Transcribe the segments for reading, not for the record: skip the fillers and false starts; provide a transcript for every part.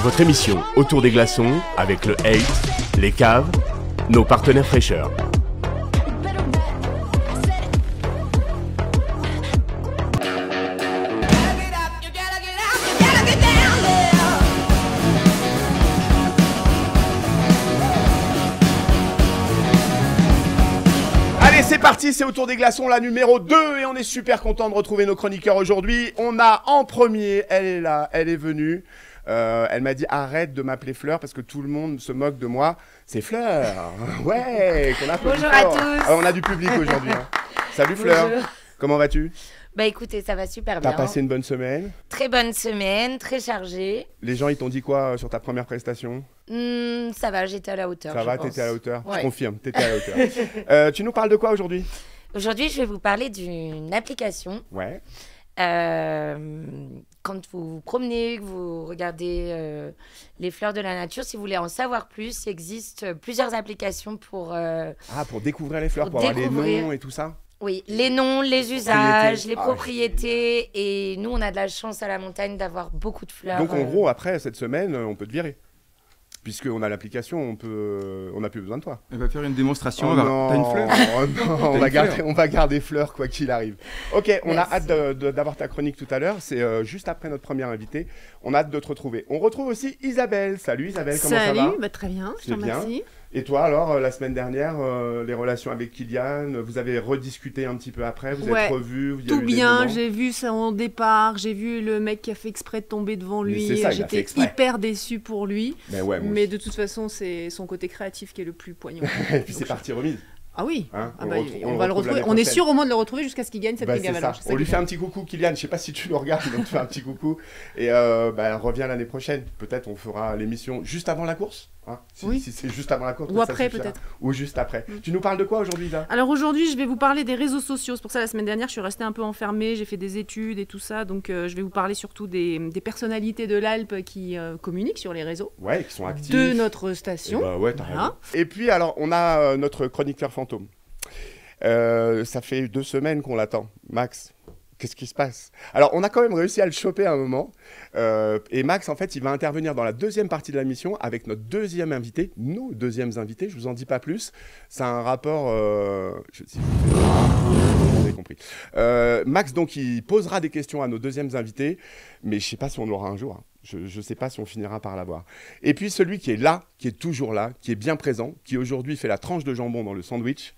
Votre émission Autour des glaçons avec le Hate, les caves, nos partenaires fraîcheurs. C'est parti, c'est Autour des glaçons, la numéro 2 et on est super content de retrouver nos chroniqueurs aujourd'hui. On a en premier, elle est là, elle est venue. Elle m'a dit arrête de m'appeler Fleur parce que tout le monde se moque de moi. C'est Fleur, ouais, qu'on appelle. Bonjour à tous. On a du public aujourd'hui. Hein. Salut Fleur, bonjour. Comment vas-tu? Bah écoutez, ça va super bien. T'as passé une bonne semaine? Très bonne semaine, très chargée. Les gens ils t'ont dit quoi sur ta première prestation? Ça va, j'étais à la hauteur. Ça va, t'étais à la hauteur, ouais. Je confirme, t'étais à la hauteur. Tu nous parles de quoi aujourd'hui? Aujourd'hui, je vais vous parler d'une application. Ouais. Quand vous vous promenez, que vous regardez les fleurs de la nature, si vous voulez en savoir plus, il existe plusieurs applications pour... pour découvrir les fleurs, pour avoir les noms et tout ça? Oui, les noms, les usages, les propriétés. Et nous, on a de la chance à la montagne d'avoir beaucoup de fleurs. Donc en gros, après cette semaine, on peut te virer. Puisqu'on a l'application, on n'a plus besoin de toi. Elle va faire une démonstration. Oh non, t'as une fleur? Oh non, on va garder Fleur quoi qu'il arrive. Ok, on a hâte d'avoir ta chronique tout à l'heure. C'est juste après notre première invitée. On a hâte de te retrouver. On retrouve aussi Isabelle. Salut Isabelle, comment ça va? Salut, très bien, je te remercie. Et toi alors, la semaine dernière, les relations avec Kylian, vous avez rediscuté un petit peu après, vous êtes revus? Tout bien, j'ai vu son départ, j'ai vu le mec qui a fait exprès de tomber devant lui, j'étais hyper déçue pour lui, mais de toute façon c'est son côté créatif qui est le plus poignant. Et puis c'est parti remise. Ah oui, hein, on va le retrouver. On est sûr au moins de le retrouver jusqu'à ce qu'il gagne cette Ligue Avalanche. On lui fait un petit coucou, Kylian. Je sais pas si tu le regardes, mais on te fait un petit coucou. Et reviens l'année prochaine. Peut-être on fera l'émission juste avant la course. Hein, si c'est juste avant la course. Ou après peut-être. Ou juste après. Tu nous parles de quoi aujourd'hui là? Alors aujourd'hui, je vais vous parler des réseaux sociaux. C'est pour ça la semaine dernière, je suis restée un peu enfermée. J'ai fait des études et tout ça. Donc je vais vous parler surtout des personnalités de l'Alpe qui communiquent sur les réseaux. Ouais, qui sont actifs. De notre station. T'as raison. Et puis alors, on a notre chroniqueur fantôme. Ça fait 2 semaines qu'on l'attend. Max, qu'est-ce qui se passe? Alors, on a quand même réussi à le choper à un moment. Et Max, en fait, il va intervenir dans la deuxième partie de la mission avec notre deuxième invité, nos deuxièmes invités. Je vous en dis pas plus. C'est un rapport... Vous avez compris. Max, donc, il posera des questions à nos deuxièmes invités. Mais je sais pas si on l'aura un jour. Hein. Je ne sais pas si on finira par l'avoir. Et puis celui qui est là, qui est toujours là, qui est bien présent, qui aujourd'hui fait la tranche de jambon dans le sandwich,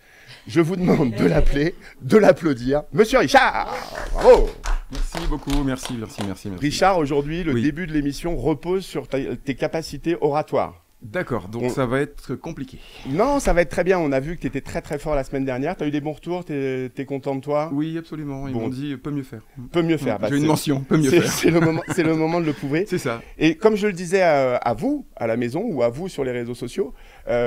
je vous demande de l'appeler, de l'applaudir. Monsieur Richard, bravo. Merci beaucoup, merci. Richard, aujourd'hui, le début de l'émission repose sur tes capacités oratoires. D'accord, donc ça va être compliqué. Non, ça va être très bien. On a vu que tu étais très très fort la semaine dernière. Tu as eu des bons retours, tu es content de toi? Oui, absolument. Ils m'ont dit peut mieux faire. Peut mieux faire. J'ai une mention, peut mieux faire. C'est le moment de le prouver. C'est ça. Et comme je le disais à vous, à la maison, ou à vous sur les réseaux sociaux,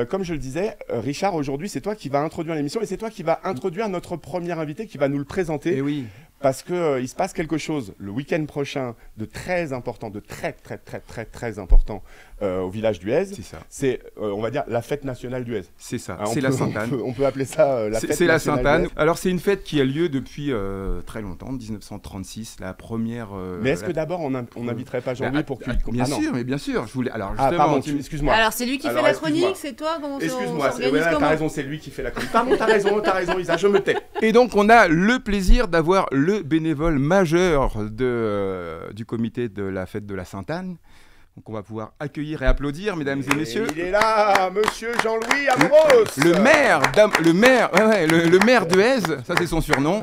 comme je le disais, Richard, aujourd'hui, c'est toi qui vas introduire l'émission et c'est toi qui vas introduire notre premier invité qui va nous le présenter. Et oui. Parce qu'il se passe quelque chose le week-end prochain de très important, de très important au village d'Huez. C'est ça. C'est, on va dire, la fête nationale d'Huez. C'est ça, c'est la Sainte-Anne. On peut appeler ça la fête nationale. C'est la Sainte-Anne. Alors, c'est une fête qui a lieu depuis très longtemps, 1936, la première... mais est-ce que d'abord, on n'inviterait pas Jean-Louis pour qu'il... Bien sûr. Je voulais... Alors, justement... pardon, excuse-moi. Alors, c'est lui qui fait la chronique, c'est toi? Excuse-moi, t'as raison, c'est lui qui fait la chronique. Pardon, t'as raison, Isa, je me tais. Et donc, on a le plaisir d'avoir le bénévole majeur du comité de la fête de la Sainte-Anne. Donc on va pouvoir accueillir et applaudir, mesdames et messieurs. Il est là, monsieur Jean-Louis Amoros. Le maire de Hez, ça c'est son surnom.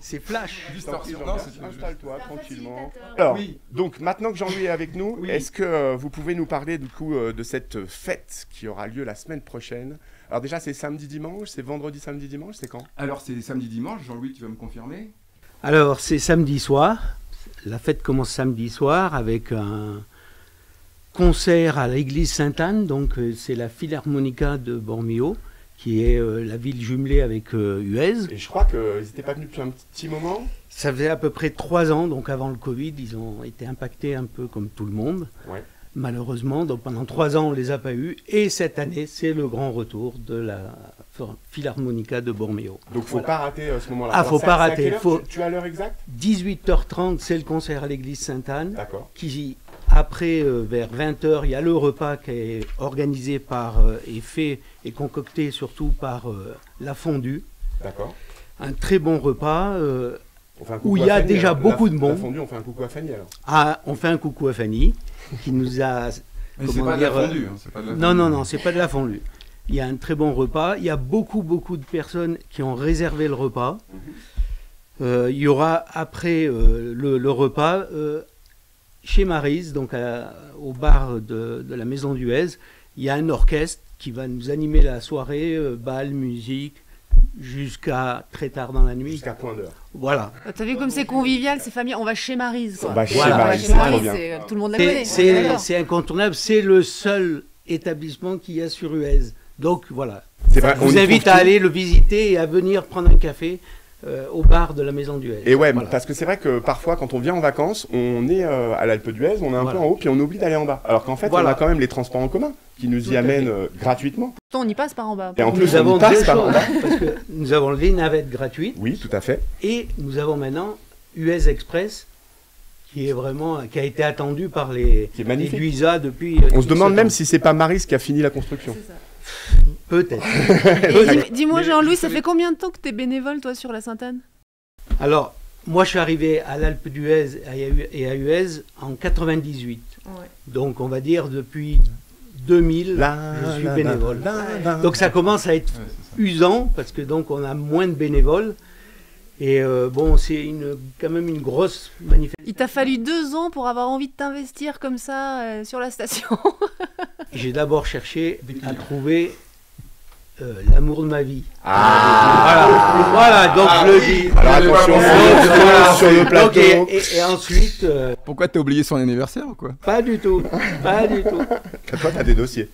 C'est Flash. Installe-toi tranquillement. Alors, donc maintenant que Jean-Louis est avec nous, est-ce que vous pouvez nous parler du coup de cette fête qui aura lieu la semaine prochaine? Alors déjà, c'est samedi, dimanche, c'est vendredi, samedi, dimanche, c'est quand? Alors c'est samedi, dimanche, Jean-Louis, tu vas me confirmer? Alors c'est samedi soir, la fête commence samedi soir avec un concert à l'église Sainte-Anne, donc c'est la Philharmonica de Bormio, qui est la ville jumelée avec Huez. Et je crois qu'ils n'étaient pas venus depuis un petit moment. Ça faisait à peu près 3 ans, donc avant le Covid, ils ont été impactés un peu comme tout le monde. Ouais. Malheureusement, donc pendant 3 ans, on ne les a pas eus. Et cette année, c'est le grand retour de la Philharmonica de Bormio. Donc, il ne faut pas rater ce moment-là. Ah, il ne faut pas rater. Tu as l'heure exacte? 18h30, c'est le concert à l'église Sainte-Anne. D'accord. Qui après, vers 20h, il y a le repas qui est organisé par, et fait et concocté surtout par La Fondue. D'accord. Un très bon repas où il y a déjà beaucoup de monde. La Fondue, on fait un coucou à Fanny alors. Ah, on fait un coucou à Fanny qui nous a... Mais c'est pas de la fondue. Non, c'est pas de la fondue. Il y a un très bon repas. Il y a beaucoup de personnes qui ont réservé le repas. Il y aura après le repas chez Maryse, donc au bar de la Maison d'Huez. Il y a un orchestre qui va nous animer la soirée, bal, musique, jusqu'à très tard dans la nuit. Jusqu'à point d'heure. Voilà. T'as vu comme c'est convivial, c'est familial. On va chez Maryse. On va chez Maryse, c'est trop bien. Tout le monde la connaît. C'est incontournable. C'est le seul établissement qu'il y a sur Huez. Donc voilà. Vrai, je vous invite à aller le visiter et à venir prendre un café au bar de la Maison d'Huez. Et ouais, voilà. Parce que c'est vrai que parfois, quand on vient en vacances, on est à l'Alpe d'Huez, on est un peu en haut, puis on oublie d'aller en bas. Alors qu'en fait, on a quand même les transports en commun qui nous y amènent gratuitement. On y passe par en bas. Et en plus, on y passe par en bas. Parce que nous avons les navettes gratuites. Oui, tout à fait. Et nous avons maintenant Huez Express, qui a été attendu par les Duisa depuis... On se demande même si c'est pas Maryse qui a fini la construction. C'est ça. Peut-être. Dis-moi, Jean-Louis, ça fait combien de temps que tu es bénévole, toi, sur la Sainte-Anne? Alors, moi, je suis arrivé à l'Alpe d'Huez et à Huez en 98. Ouais. Donc, on va dire depuis 2000, je suis bénévole. Donc, ça commence à être usant, parce que donc on a moins de bénévoles. Et bon, c'est quand même une grosse manifestation. Il t'a fallu 2 ans pour avoir envie de t'investir comme ça sur la station. J'ai d'abord cherché à trouver l'amour de ma vie. Voilà, donc je le dis. Alors attention, sur le plateau. Et ensuite... Pourquoi t'as oublié son anniversaire ou quoi? Pas du tout. Toi, t'as des dossiers.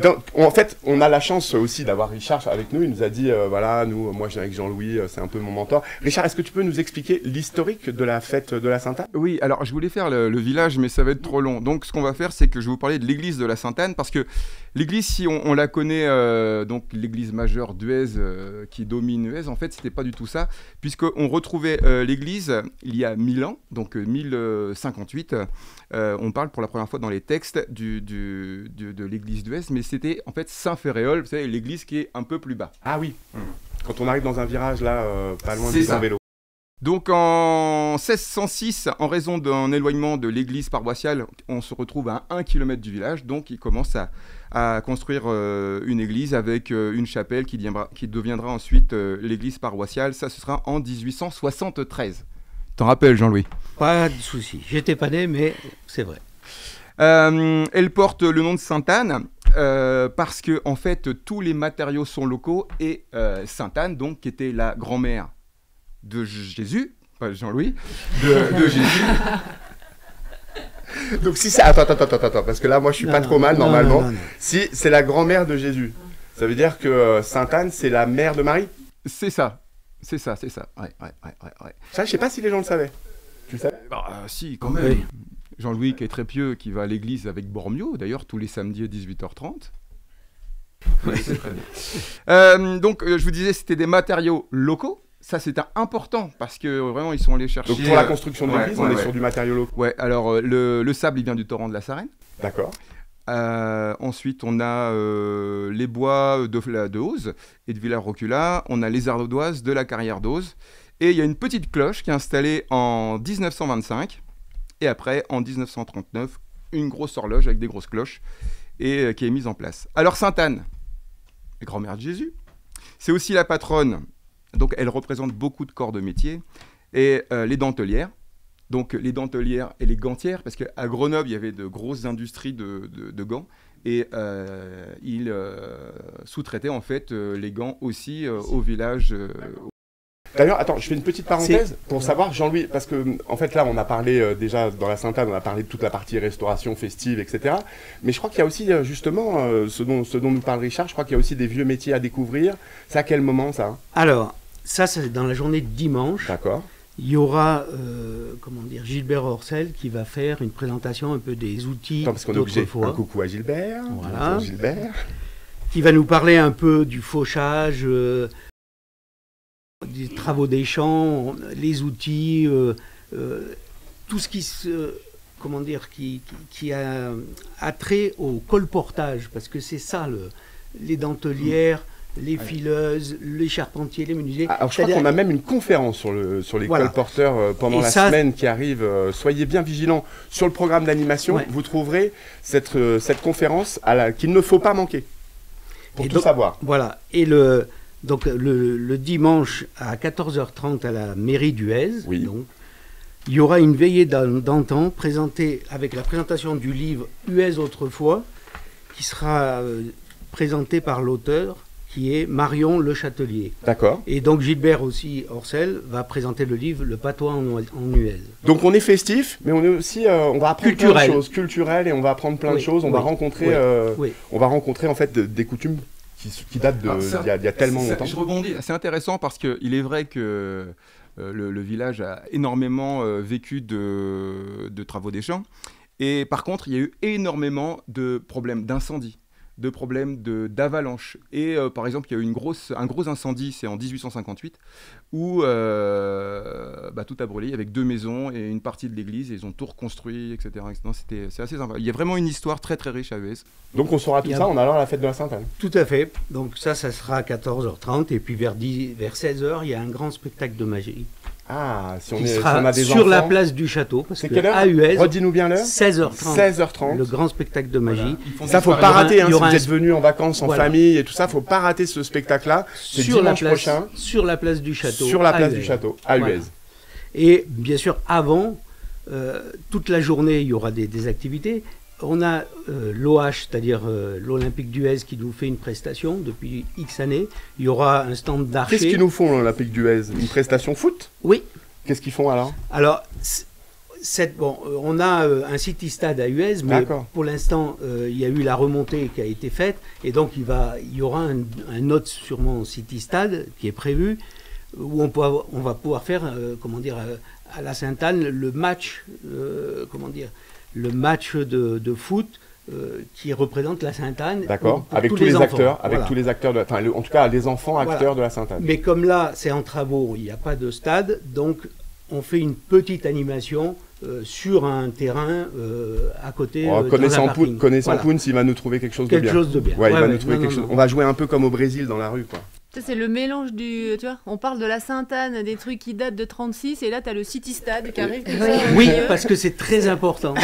Donc, en fait, on a la chance aussi d'avoir Richard avec nous. Il nous a dit, voilà, moi je viens avec Jean-Louis, c'est un peu mon mentor. Richard, est-ce que tu peux nous expliquer l'historique de la fête de la Sainte-Anne? Oui, alors je voulais faire le village, mais ça va être trop long. Donc ce qu'on va faire, c'est que je vais vous parler de l'église de la Sainte-Anne, parce que l'église, si on la connaît, donc l'église majeure d'Huez qui domine Huez, en fait, c'était pas du tout ça, puisqu'on retrouvait l'église il y a 1000 ans, donc 1058. On parle pour la première fois dans les textes de l'église d'Huez, mais c'était en fait Saint-Féréol, vous savez, l'église qui est un peu plus bas. Ah oui, quand on arrive dans un virage là, pas loin du Saint-Vélo. Donc en 1606, en raison d'un éloignement de l'église paroissiale, on se retrouve à 1 km du village, donc ils commencent à construire une église avec une chapelle qui deviendra ensuite l'église paroissiale. Ça, ce sera en 1873. T'en rappelles, Jean-Louis? Pas de souci. J'étais pas né, mais c'est vrai. Elle porte le nom de Sainte-Anne parce que en fait tous les matériaux sont locaux et Sainte-Anne, donc qui était la grand-mère de Jésus, pas Jean-Louis, de Jésus. Donc si c'est... Attends, parce que là, moi, je suis pas trop mal, normalement. Non. Si c'est la grand-mère de Jésus, ça veut dire que Sainte-Anne, c'est la mère de Marie? C'est ça. Ouais. Ça, je sais pas si les gens le savaient. Tu le savais? Si, quand même. Oui. Jean-Louis, qui est très pieux, qui va à l'église avec Bormio, d'ailleurs, tous les samedis à 18h30. Oui, c'est très bien. Donc, je vous disais, c'était des matériaux locaux. Ça, c'était important parce que vraiment, ils sont allés chercher... Donc, pour la construction de l'église, on est sur du matériau local. Ouais, alors le sable, il vient du torrent de la Sarenne. D'accord. Ensuite, on a les bois de Auze et de Villars-Rocula. On a les ardoises de la carrière d'Auze. Et il y a une petite cloche qui est installée en 1925. Et après, en 1939, une grosse horloge avec des grosses cloches et qui est mise en place. Alors, Sainte-Anne, la grand-mère de Jésus, c'est aussi la patronne. Donc, elle représente beaucoup de corps de métier. Et les dentelières. Donc, les dentelières et les gantières, parce qu'à Grenoble, il y avait de grosses industries de gants. Et ils sous-traitaient, en fait, les gants aussi au village. D'ailleurs, attends, je fais une petite parenthèse pour savoir, Jean-Louis, parce que, en fait, là, on a parlé déjà dans la Sainte-Anne, on a parlé de toute la partie restauration, festive, etc. Mais je crois qu'il y a aussi, justement, ce dont nous parle Richard, je crois qu'il y a aussi des vieux métiers à découvrir. C'est à quel moment, ça? Alors, ça, c'est dans la journée de dimanche. D'accord. Il y aura, Gilbert Orcel qui va faire une présentation un peu des outils d'autrefois. Un coucou à Gilbert. Voilà. Gilbert. Qui va nous parler un peu du fauchage, des travaux des champs, les outils, tout ce qui comment dire, qui a trait au colportage, parce que c'est ça, les dentelières, les fileuses, les charpentiers, les menuisiers. Alors je crois qu'on a même une conférence sur les colporteurs pendant la semaine qui arrive. Soyez bien vigilants sur le programme d'animation. Vous trouverez cette conférence qu'il ne faut pas manquer pour tout savoir. Voilà. Et donc le dimanche à 14h30 à la mairie d'Huez, donc, il y aura une veillée d'antan présentée avec la présentation du livre Huez autrefois, qui sera présenté par l'auteur, qui est Marion Le Châtelier. D'accord. Et donc Gilbert aussi, Orcel, va présenter le livre Le patois en Huez. Donc on est festif, mais on est aussi, on va apprendre plein de choses culturelles et on va apprendre plein de choses. On va rencontrer, en fait des coutumes qui datent d'il y a tellement longtemps. Je rebondis. C'est intéressant parce qu'il est vrai que le village a énormément vécu de travaux des champs. Et par contre, il y a eu énormément de problèmes d'incendie, de problèmes d'avalanche. Et par exemple, il y a eu un gros incendie, c'est en 1858, où tout a brûlé avec 2 maisons et une partie de l'église, et ils ont tout reconstruit, etc. C'est assez sympa. Il y a vraiment une histoire très très riche à Huez. Donc on saura tout ça en allant à la fête de la Sainte-Anne. Tout à fait. Donc ça sera à 14h30, et puis vers 16h, il y a un grand spectacle de magie. Ah, si on sera a des sur enfants. La place du château, parce c'est quelle heure? À Huez, redis-nous bien l'heure. 16h30. Le grand spectacle de magie. Voilà. Ça, faut pas rater. Si vous êtes venus en vacances en famille et tout ça, faut pas rater ce spectacle-là. C'est dimanche prochain. Sur la place du château. Sur la place du château, à Huez. Et bien sûr, avant, toute la journée, il y aura des activités. On a l'OH, c'est-à-dire l'Olympique d'Huez, qui nous fait une prestation depuis X années. Il y aura un stand d'archer. Qu'est-ce qu'ils nous font, l'Olympique d'Huez? Une prestation foot? Oui. Qu'est-ce qu'ils font alors? Alors, on a un city stade à Huez, mais pour l'instant, il y a eu la remontée qui a été faite. Et donc, il y aura un autre, sûrement, city stade qui est prévu, où on va pouvoir faire, à la Sainte-Anne, le match, le match de foot qui représente la Sainte-Anne. D'accord, avec tous les acteurs, tous les acteurs, en tout cas les enfants acteurs de la Sainte-Anne. Mais comme là, c'est en travaux, il n'y a pas de stade, donc on fait une petite animation sur un terrain à côté. Connaissant Poun, s'il va nous trouver quelque chose de bien. Quelque chose de bien. Ouais, il va nous trouver quelque chose. On va jouer un peu comme au Brésil dans la rue, quoi. C'est le mélange du... Tu vois, on parle de la Sainte-Anne, des trucs qui datent de 36, et là, tu as le City Stade qui arrive. Oui, parce que c'est très important.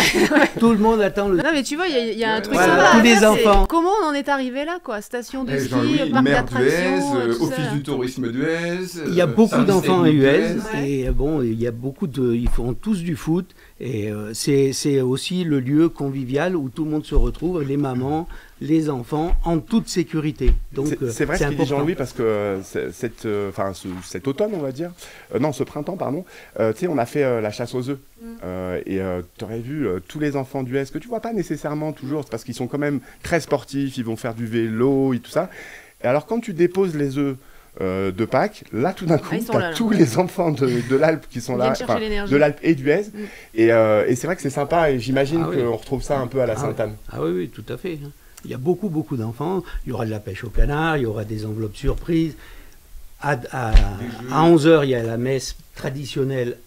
Tout le monde attend le... Non, mais tu vois, il y a un truc sympa. Tous les enfants. Comment on en est arrivé là, quoi? Station de ski, parc d'attractions, office du tourisme d'Huez. Il y a beaucoup d'enfants à Huez, et bon, il y a beaucoup de... Ils font tous du foot, et c'est aussi le lieu convivial où tout le monde se retrouve, les mamans, les enfants, en toute sécurité. Donc c'est vrai ce qu'il dit Jean-Louis, parce que cet automne, on va dire, ce printemps, pardon, tu sais, on a fait la chasse aux œufs. Et tu aurais vu tous les enfants d'Huez, que tu vois pas nécessairement toujours, parce qu'ils sont quand même très sportifs, ils vont faire du vélo et tout ça. Et alors quand tu déposes les œufs de Pâques, là tout d'un coup, tu as tous les enfants de l'Alpe qui sont là, de l'Alpe et d'Huez. Et c'est vrai que c'est sympa, et j'imagine qu'on retrouve ça un peu à la Sainte-Anne. Ah oui, tout à fait. Il y a beaucoup d'enfants. Il y aura de la pêche au canard, il y aura des enveloppes surprises. À 11h, il y a la messe traditionnelle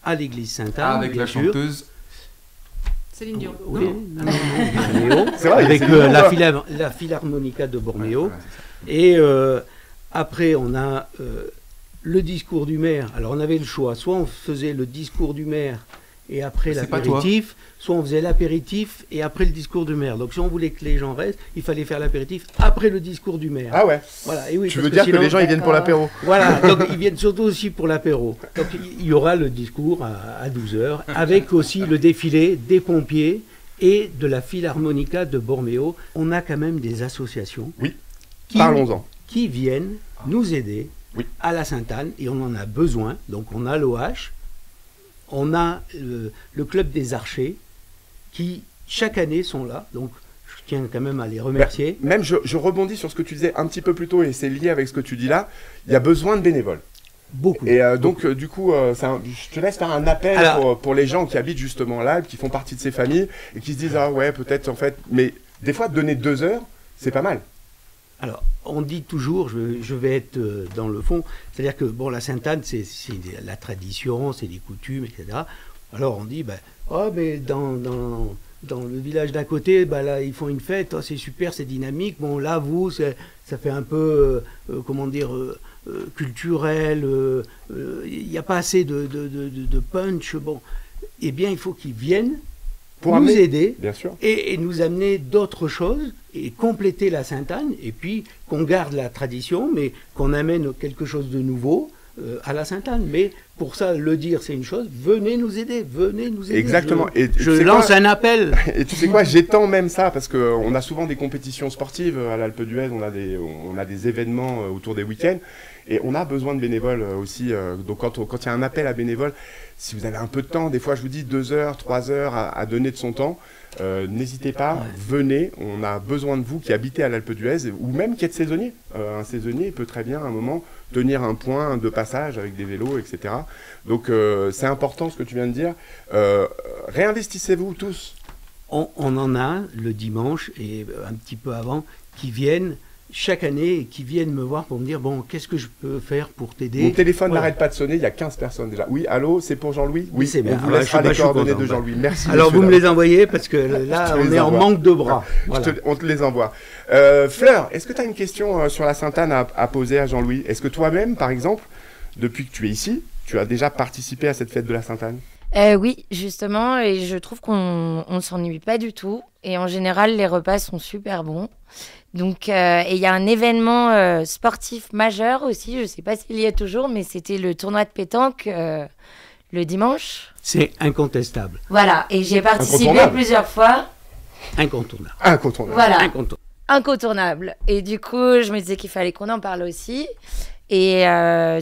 à l'église Sainte-Anne. Avec la chanteuse Céline Dion. Oui, c'est vrai, avec la Philharmonica de Bornéo. Et après, on a le discours du maire. Alors, on avait le choix. Soit on faisait le discours du maire et après l'apéritif, soit on faisait l'apéritif et après le discours du maire. Donc si on voulait que les gens restent, il fallait faire l'apéritif après le discours du maire. Ah ouais. Voilà. Et oui, tu veux dire que les gens ils viennent pour l'apéro? Voilà, donc ils viennent surtout aussi pour l'apéro. Donc il y aura le discours à 12h, avec aussi le défilé des pompiers et de la Philharmonica de Bornéo. On a quand même des associations parlons-en, qui viennent nous aider à la Sainte-Anne, et on en a besoin. Donc on a l'OH, on a le club des archers qui chaque année sont là, donc je tiens quand même à les remercier. Même je rebondis sur ce que tu disais un petit peu plus tôt, et c'est lié avec ce que tu dis là, il y a besoin de bénévoles. Beaucoup. Et donc du coup, je te laisse faire un appel pour les gens qui habitent justement là, qui font partie de ces familles, et qui se disent ah ouais peut-être en fait, mais des fois donner 2 heures, c'est pas mal. Alors, on dit toujours, je vais être dans le fond, c'est-à-dire que bon, la Sainte-Anne, c'est la tradition, c'est les coutumes, etc. Alors on dit, mais dans le village d'à côté, là, ils font une fête, c'est super, c'est dynamique. Bon, là, vous, ça fait un peu, culturel, il n'y a pas assez de punch. Bon, eh bien, il faut qu'ils viennent pour nous aider bien sûr. Et nous amener d'autres choses et compléter la Sainte-Anne, et puis qu'on garde la tradition, mais qu'on amène quelque chose de nouveau à la Sainte-Anne. Mais pour ça, le dire, c'est une chose. Venez nous aider, venez nous aider. Exactement. Je lance un appel. Et tu sais quoi, j'étends même ça, parce qu'on a souvent des compétitions sportives à l'Alpe d'Huez, on a des événements autour des week-ends, et on a besoin de bénévoles aussi. Donc quand il y a un appel à bénévoles, si vous avez un peu de temps, des fois je vous dis 2 heures, 3 heures à donner de son temps, n'hésitez pas, venez, on a besoin de vous qui habitez à l'Alpe d'Huez, ou même qui êtes saisonnier. Un saisonnier peut très bien à un moment tenir un point de passage avec des vélos, etc. Donc c'est important ce que tu viens de dire. Réinvestissez-vous tous. On en a le dimanche et un petit peu avant qui viennent chaque année et qui viennent me voir pour me dire bon, qu'est-ce que je peux faire pour t'aider. Mon téléphone n'arrête pas de sonner, il y a 15 personnes déjà. Oui, allô, c'est pour Jean-Louis? Oui, c'est bien. On vous laissera les coordonnées de Jean-Louis. Merci. Alors vous me les envoyez parce que là on est en manque de bras. Voilà. On te les envoie. Fleur, est-ce que tu as une question sur la Sainte-Anne à poser à Jean-Louis? Est-ce que toi-même, par exemple, depuis que tu es ici, tu as déjà participé à cette fête de la Sainte-Anne? Oui, justement, et je trouve qu'on ne s'ennuie pas du tout. Et en général, les repas sont super bons. Donc, et il y a un événement sportif majeur aussi, je ne sais pas s'il y est toujours, mais c'était le tournoi de pétanque le dimanche. C'est incontestable. Voilà, et j'ai participé plusieurs fois. Incontournable. Voilà, incontournable. Et du coup, je me disais qu'il fallait qu'on en parle aussi. Et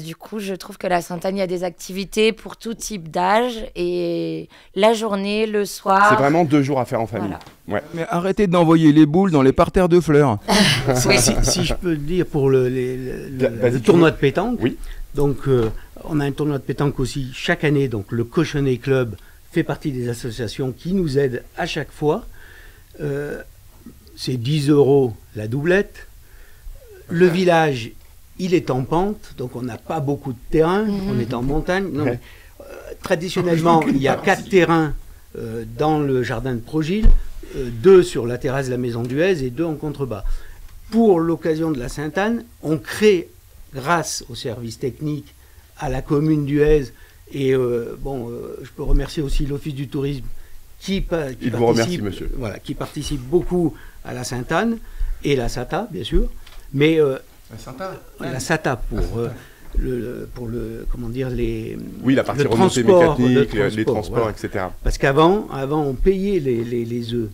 du coup, je trouve que la Sainte-Anne, il y a des activités pour tout type d'âge. Et la journée, le soir. C'est vraiment 2 jours à faire en famille. Voilà. Ouais. Mais arrêtez d'envoyer les boules dans les parterres de fleurs. si je peux le dire pour le tournoi de pétanque. Oui. Donc, on a un tournoi de pétanque aussi chaque année. Donc, le Cochonnet Club fait partie des associations qui nous aident à chaque fois. C'est 10 € la doublette. Le village, il est en pente, donc on n'a pas beaucoup de terrain, on est en montagne. Non, mais, traditionnellement, il y a 4 terrains dans le jardin de Progil, 2 sur la terrasse de la maison d'Huez et 2 en contrebas. Pour l'occasion de la Sainte-Anne, on crée, grâce au service technique, à la commune d'Huez, et je peux remercier aussi l'Office du tourisme qui participe beaucoup à la Sainte-Anne, et la SATA, bien sûr, mais... la SATA pour la partie remontée mécanique, les transports, voilà. etc. Parce qu'avant on payait les œufs.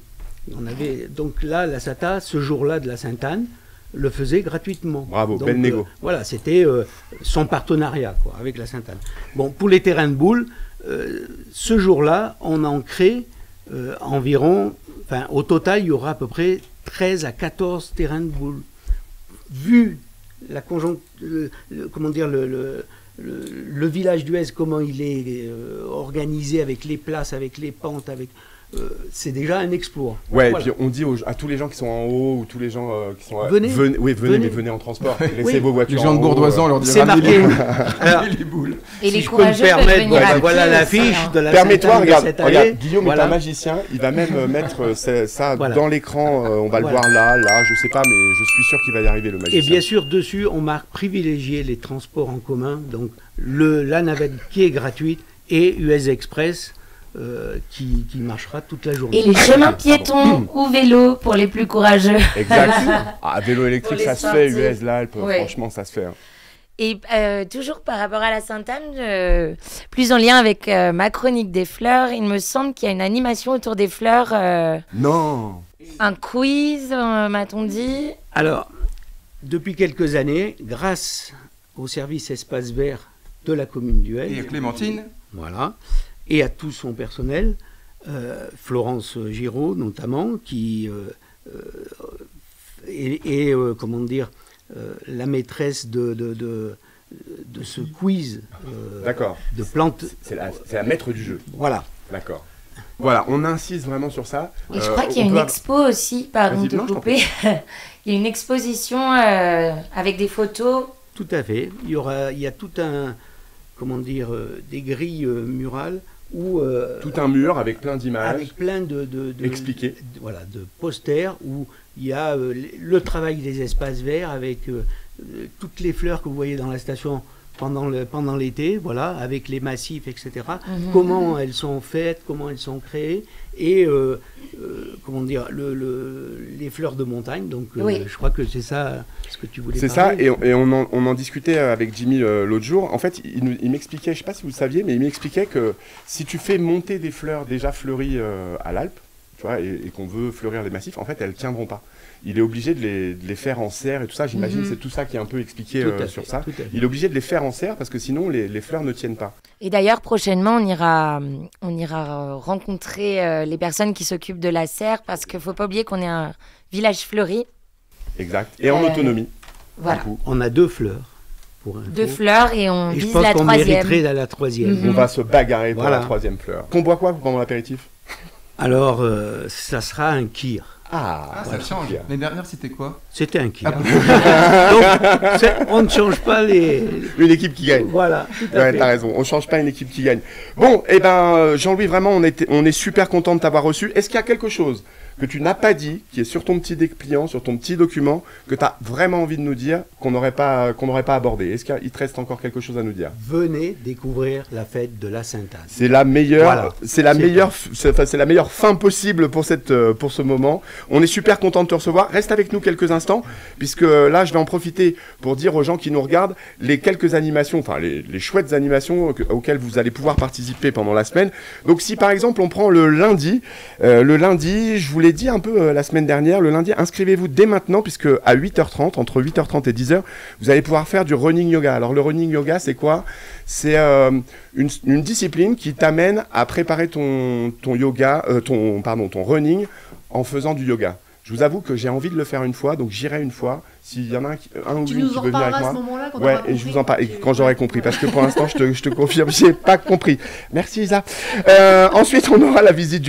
Donc là, la SATA, ce jour-là de la Sainte-Anne, le faisait gratuitement. Bravo, belle négo. Voilà, c'était son partenariat avec la Sainte-Anne. Bon, pour les terrains de boules, ce jour-là, on en crée environ, au total, il y aura à peu près 13 à 14 terrains de boules. Vu la le village d'Huez, comment il est organisé avec les places, avec les pentes, c'est déjà un exploit. Ouais, voilà. Et puis on dit à tous les gens qui sont en haut ou tous les gens qui sont venez, mais venez en transport. Laissez vos voitures. Les gens de Bourdoisan leur disent c'est marqué. Les boules. Et si les je peux me permettre, voilà l'affiche de la Permets-toi, regarde, année, Guillaume est un magicien, il va même mettre ça dans l'écran, on va le voir là, je sais pas, mais je suis sûr qu'il va y arriver le magicien. Et bien sûr, dessus, on marque privilégier les transports en commun, donc la navette qui est gratuite et Huez Express, qui marchera toute la journée. Et les chemins piétons ou vélos pour les plus courageux. Exact. Vélo électrique, ça se fait, Huez, l'Alpe, franchement, ça se fait. Et toujours par rapport à la Sainte-Anne, plus en lien avec ma chronique des fleurs, il me semble qu'il y a une animation autour des fleurs. Non. Un quiz, m'a-t-on dit. Alors, depuis quelques années, grâce au service espace vert de la commune d'Huez. Et à Clémentine. Voilà. Et à tout son personnel, Florence Giraud notamment, qui est la maîtresse de ce quiz D'accord. de plantes. C'est la maître du jeu. Voilà. D'accord. Voilà, on insiste vraiment sur ça. Et je crois qu'il y a une expo aussi, pardon de te couper. Il y a une exposition avec des photos. Tout à fait. Il y a tout un, comment dire, des grilles murales où tout un mur avec plein d'images, avec plein de expliqués. Voilà, de posters où il y a le travail des espaces verts avec toutes les fleurs que vous voyez dans la station pendant l'été, voilà, avec les massifs, etc. Comment elles sont faites, comment elles sont créées, et comment dire, les fleurs de montagne. Donc, je crois que c'est ça ce que tu voulais parler. C'est ça, et on en discutait avec Jimmy l'autre jour. En fait, il m'expliquait, je ne sais pas si vous le saviez, mais il m'expliquait que si tu fais monter des fleurs déjà fleuries à l'Alpe, tu vois, et qu'on veut fleurir les massifs, en fait, elles ne tiendront pas. Il est obligé de les faire en serre et tout ça. J'imagine que c'est tout ça qui est un peu expliqué sur ça. Il est obligé de les faire en serre parce que sinon les fleurs ne tiennent pas. Et d'ailleurs, prochainement, on ira rencontrer les personnes qui s'occupent de la serre parce qu'il ne faut pas oublier qu'on est un village fleuri. Exact. Et en autonomie. Voilà. On a 2 fleurs. Deux fleurs et on vise la 3e. Je pense qu'on mériterait la 3e. On va se bagarrer pour la 3e fleur. Qu'on boit quoi pendant l'apéritif? Alors, ça sera un kir. Ah, ça change. L'année dernière, c'était quoi? C'était un kir. Donc, on ne change pas une équipe qui gagne. Voilà, tout à fait. T'as raison, on ne change pas une équipe qui gagne. Bon, eh ben, Jean-Louis, vraiment, on est super content de t'avoir reçu. Est-ce qu'il y a quelque chose que tu n'as pas dit, qui est sur ton petit dépliant, sur ton petit document, que tu as vraiment envie de nous dire, qu'on n'aurait pas abordé? Est-ce qu'il te reste encore quelque chose à nous dire? Venez découvrir la fête de la Sainte-Anne. C'est la meilleure, c'est la meilleure fin possible pour ce moment. On est super content de te recevoir. Reste avec nous quelques instants, puisque là, je vais en profiter pour dire aux gens qui nous regardent les quelques animations, enfin les chouettes animations auxquelles vous allez pouvoir participer pendant la semaine. Donc si par exemple on prend le lundi, je vous l'ai dit un peu la semaine dernière, le lundi, inscrivez-vous dès maintenant, puisque à 8h30, entre 8h30 et 10h, vous allez pouvoir faire du running yoga. Alors le running yoga, c'est quoi? C'est une discipline qui t'amène à préparer ton running en faisant du yoga. Je vous avoue que j'ai envie de le faire une fois, donc j'irai une fois. S'il y en a un ou une qui veut venir avec moi. Ouais, et je vous en parle quand j'aurai compris, parce que pour l'instant, je te confirme, j'ai pas compris. Merci Isa. Ensuite, on aura la visite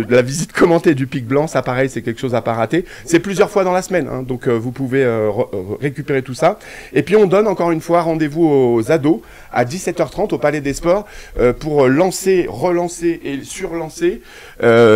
la visite commentée du Pic Blanc. Ça, pareil, c'est quelque chose à pas rater. C'est plusieurs fois dans la semaine, hein, donc vous pouvez récupérer tout ça. Et puis, on donne encore une fois rendez-vous aux ados à 17h30 au Palais des Sports pour lancer, relancer et surlancer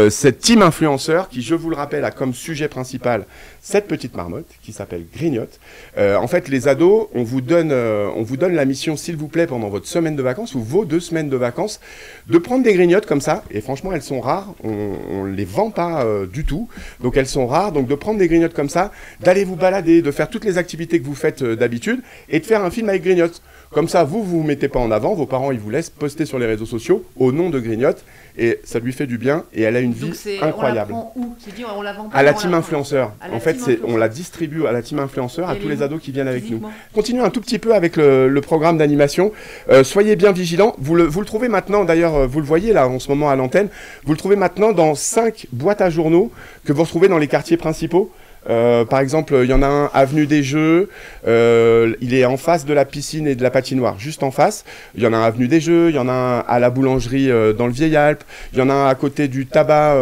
cette team influenceur qui, je vous le rappelle, a comme sujet principal cette petite marmotte qui s'appelle Grignotte. En fait, les ados, on vous donne la mission, s'il vous plaît, pendant votre semaine de vacances ou vos 2 semaines de vacances, de prendre des grignottes comme ça. Et franchement, elles sont rares. On les vend pas du tout. Donc, elles sont rares. Donc, de prendre des grignottes comme ça, d'aller vous balader, de faire toutes les activités que vous faites d'habitude et de faire un film avec grignottes. Comme ça, vous mettez pas en avant. Vos parents, ils vous laissent poster sur les réseaux sociaux au nom de Grignotte. Et ça lui fait du bien et elle a une vie incroyable. On la prend où? C'est dit, on la vend pas, à la team influenceur. En fait, on la distribue à la team influenceur, à tous les ados qui viennent avec nous. Continuez un tout petit peu avec le programme d'animation. Soyez bien vigilants. Vous le trouvez maintenant, d'ailleurs, vous le voyez là en ce moment à l'antenne, vous le trouvez maintenant dans 5 boîtes à journaux que vous retrouvez dans les quartiers principaux. Par exemple, il y en a un avenue des Jeux, il est en face de la piscine et de la patinoire, juste en face. Il y en a un avenue des Jeux, il y en a un à la boulangerie dans le Vieil-Alpes, il y en a un à côté du tabac